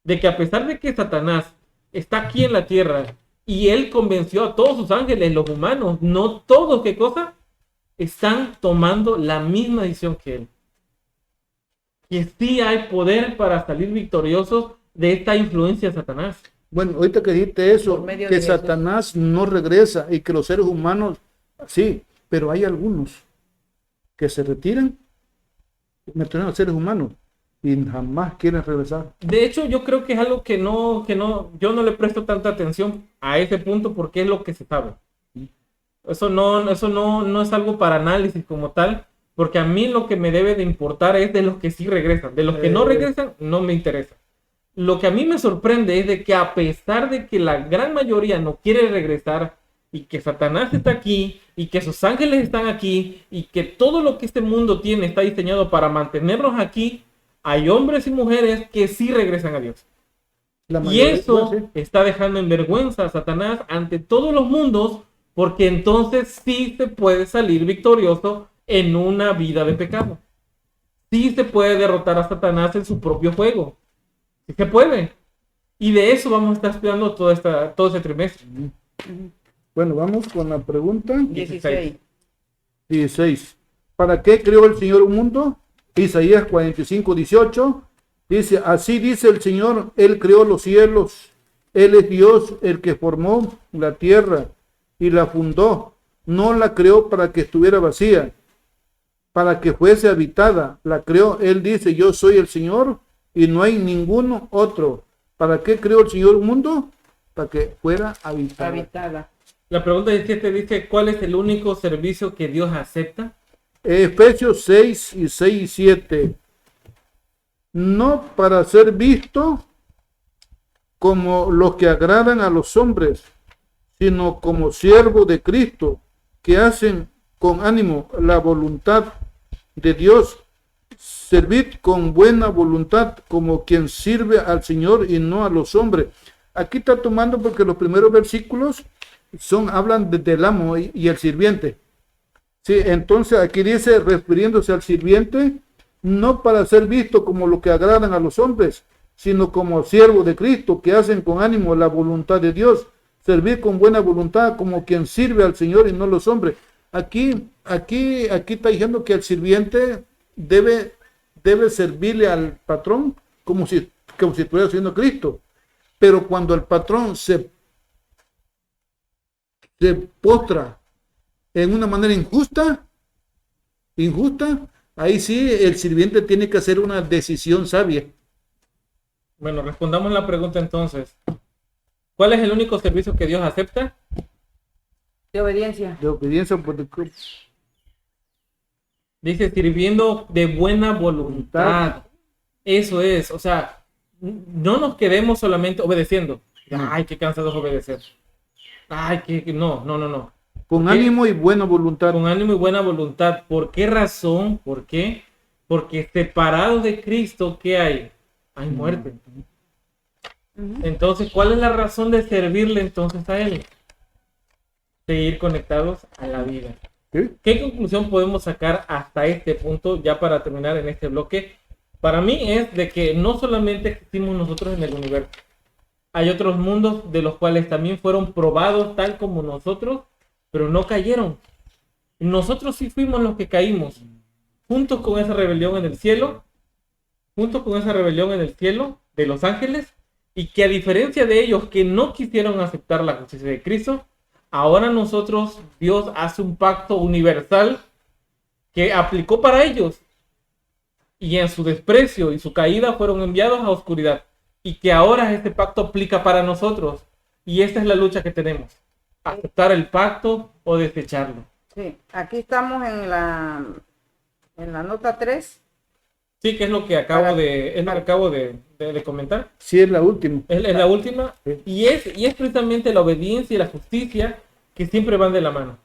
Speaker 1: De que a pesar de que Satanás está aquí en la tierra y él convenció a todos sus ángeles, los humanos, no todos, ¿qué cosa? Están tomando la misma decisión que él. Que sí hay poder para salir victoriosos de esta influencia de Satanás.
Speaker 2: Bueno, ahorita que dijiste eso, que Satanás no regresa y que los seres humanos, sí, pero hay algunos que se retiran, metieron a seres humanos y jamás quieren regresar.
Speaker 1: De hecho, yo creo que es algo que yo no le presto tanta atención a ese punto porque es lo que se sabe. Eso no es algo para análisis como tal, porque a mí lo que me debe de importar es de los que sí regresan. De los que no regresan, no me interesa. Lo que a mí me sorprende es de que a pesar de que la gran mayoría no quiere regresar y que Satanás está aquí y que sus ángeles están aquí y que todo lo que este mundo tiene está diseñado para mantenernos aquí, hay hombres y mujeres que sí regresan a Dios. Y eso está dejando en vergüenza a Satanás ante todos los mundos, porque entonces sí se puede salir victorioso en una vida de pecado. Sí se puede derrotar a Satanás en su propio juego. Sí se puede. Y de eso vamos a estar estudiando todo este trimestre.
Speaker 2: Bueno, vamos con la pregunta
Speaker 3: 16.
Speaker 2: ¿Para qué creó el Señor un mundo? Isaías 45:18 dice, así dice el Señor, Él creó los cielos, Él es Dios el que formó la tierra y la fundó, no la creó para que estuviera vacía, para que fuese habitada, la creó, Él dice, yo soy el Señor y no hay ninguno otro. ¿Para qué creó el Señor un mundo? Para que fuera habitada.
Speaker 1: La pregunta 17 dice, ¿cuál es el único servicio que Dios acepta?
Speaker 2: Efesios 6:6 y 7. No para ser visto como los que agradan a los hombres, sino como siervos de Cristo, que hacen con ánimo la voluntad de Dios. Servid con buena voluntad como quien sirve al Señor y no a los hombres. Aquí está tomando porque los primeros versículos hablan del amo y el sirviente. Sí, entonces aquí dice, refiriéndose al sirviente, no para ser visto como lo que agradan a los hombres, sino como siervos de Cristo, que hacen con ánimo la voluntad de Dios. Servir con buena voluntad como quien sirve al Señor y no a los hombres. Aquí está diciendo que el sirviente debe servirle al patrón como si estuviera siendo Cristo. Pero cuando el patrón se postra en una manera injusta, injusta, ahí sí el sirviente tiene que hacer una decisión sabia.
Speaker 1: Bueno, respondamos la pregunta entonces. ¿Cuál es el único servicio que Dios acepta?
Speaker 3: De obediencia.
Speaker 2: De obediencia por
Speaker 1: Dice sirviendo de buena voluntad. Eso es, o sea, no nos quedemos solamente obedeciendo. Ay, qué cansado es obedecer. Ay, que no, no, no, no.
Speaker 2: con
Speaker 1: ¿Por qué?
Speaker 2: ánimo y buena voluntad.
Speaker 1: Con ánimo y buena voluntad. ¿Por qué razón? ¿Por qué? Porque separados de Cristo, ¿qué hay? Hay muerte. Entonces, ¿cuál es la razón de servirle entonces a Él? Seguir conectados a la vida.
Speaker 2: ¿Sí?
Speaker 1: ¿Qué conclusión podemos sacar hasta este punto, ya para terminar en este bloque? Para mí es de que no solamente existimos nosotros en el universo, hay otros mundos de los cuales también fueron probados tal como nosotros, pero no cayeron. Nosotros sí fuimos los que caímos, junto con esa rebelión en el cielo, junto con esa rebelión en el cielo de los ángeles, y que a diferencia de ellos que no quisieron aceptar la justicia de Cristo, ahora nosotros, Dios hace un pacto universal que aplicó para ellos, y en su desprecio y su caída fueron enviados a oscuridad, y que ahora este pacto aplica para nosotros, y esta es la lucha que tenemos, aceptar el pacto o desecharlo.
Speaker 3: Sí, aquí estamos en la nota 3.
Speaker 1: Sí, que es lo que acabo de comentar.
Speaker 2: Sí, es la última.
Speaker 1: Es la última,
Speaker 2: Sí.
Speaker 1: y es precisamente la obediencia y la justicia que siempre van de la mano.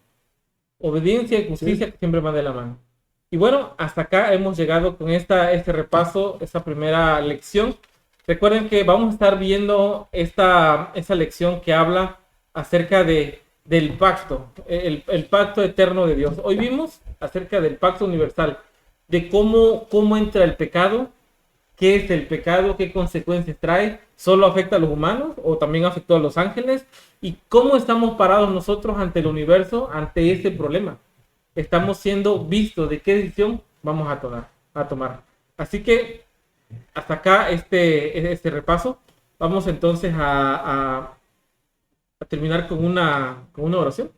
Speaker 1: Obediencia y justicia que siempre van de la mano. Y bueno, hasta acá hemos llegado con este repaso, esta primera lección. Recuerden que vamos a estar viendo esa lección que habla acerca del pacto, el pacto eterno de Dios. Hoy vimos acerca del pacto universal, de cómo entra el pecado, qué es el pecado, qué consecuencias trae, solo afecta a los humanos o también afectó a los ángeles, y cómo estamos parados nosotros ante el universo, ante ese problema. Estamos siendo vistos de qué decisión vamos a tomar. Así que hasta acá este repaso. Vamos entonces a terminar con una oración.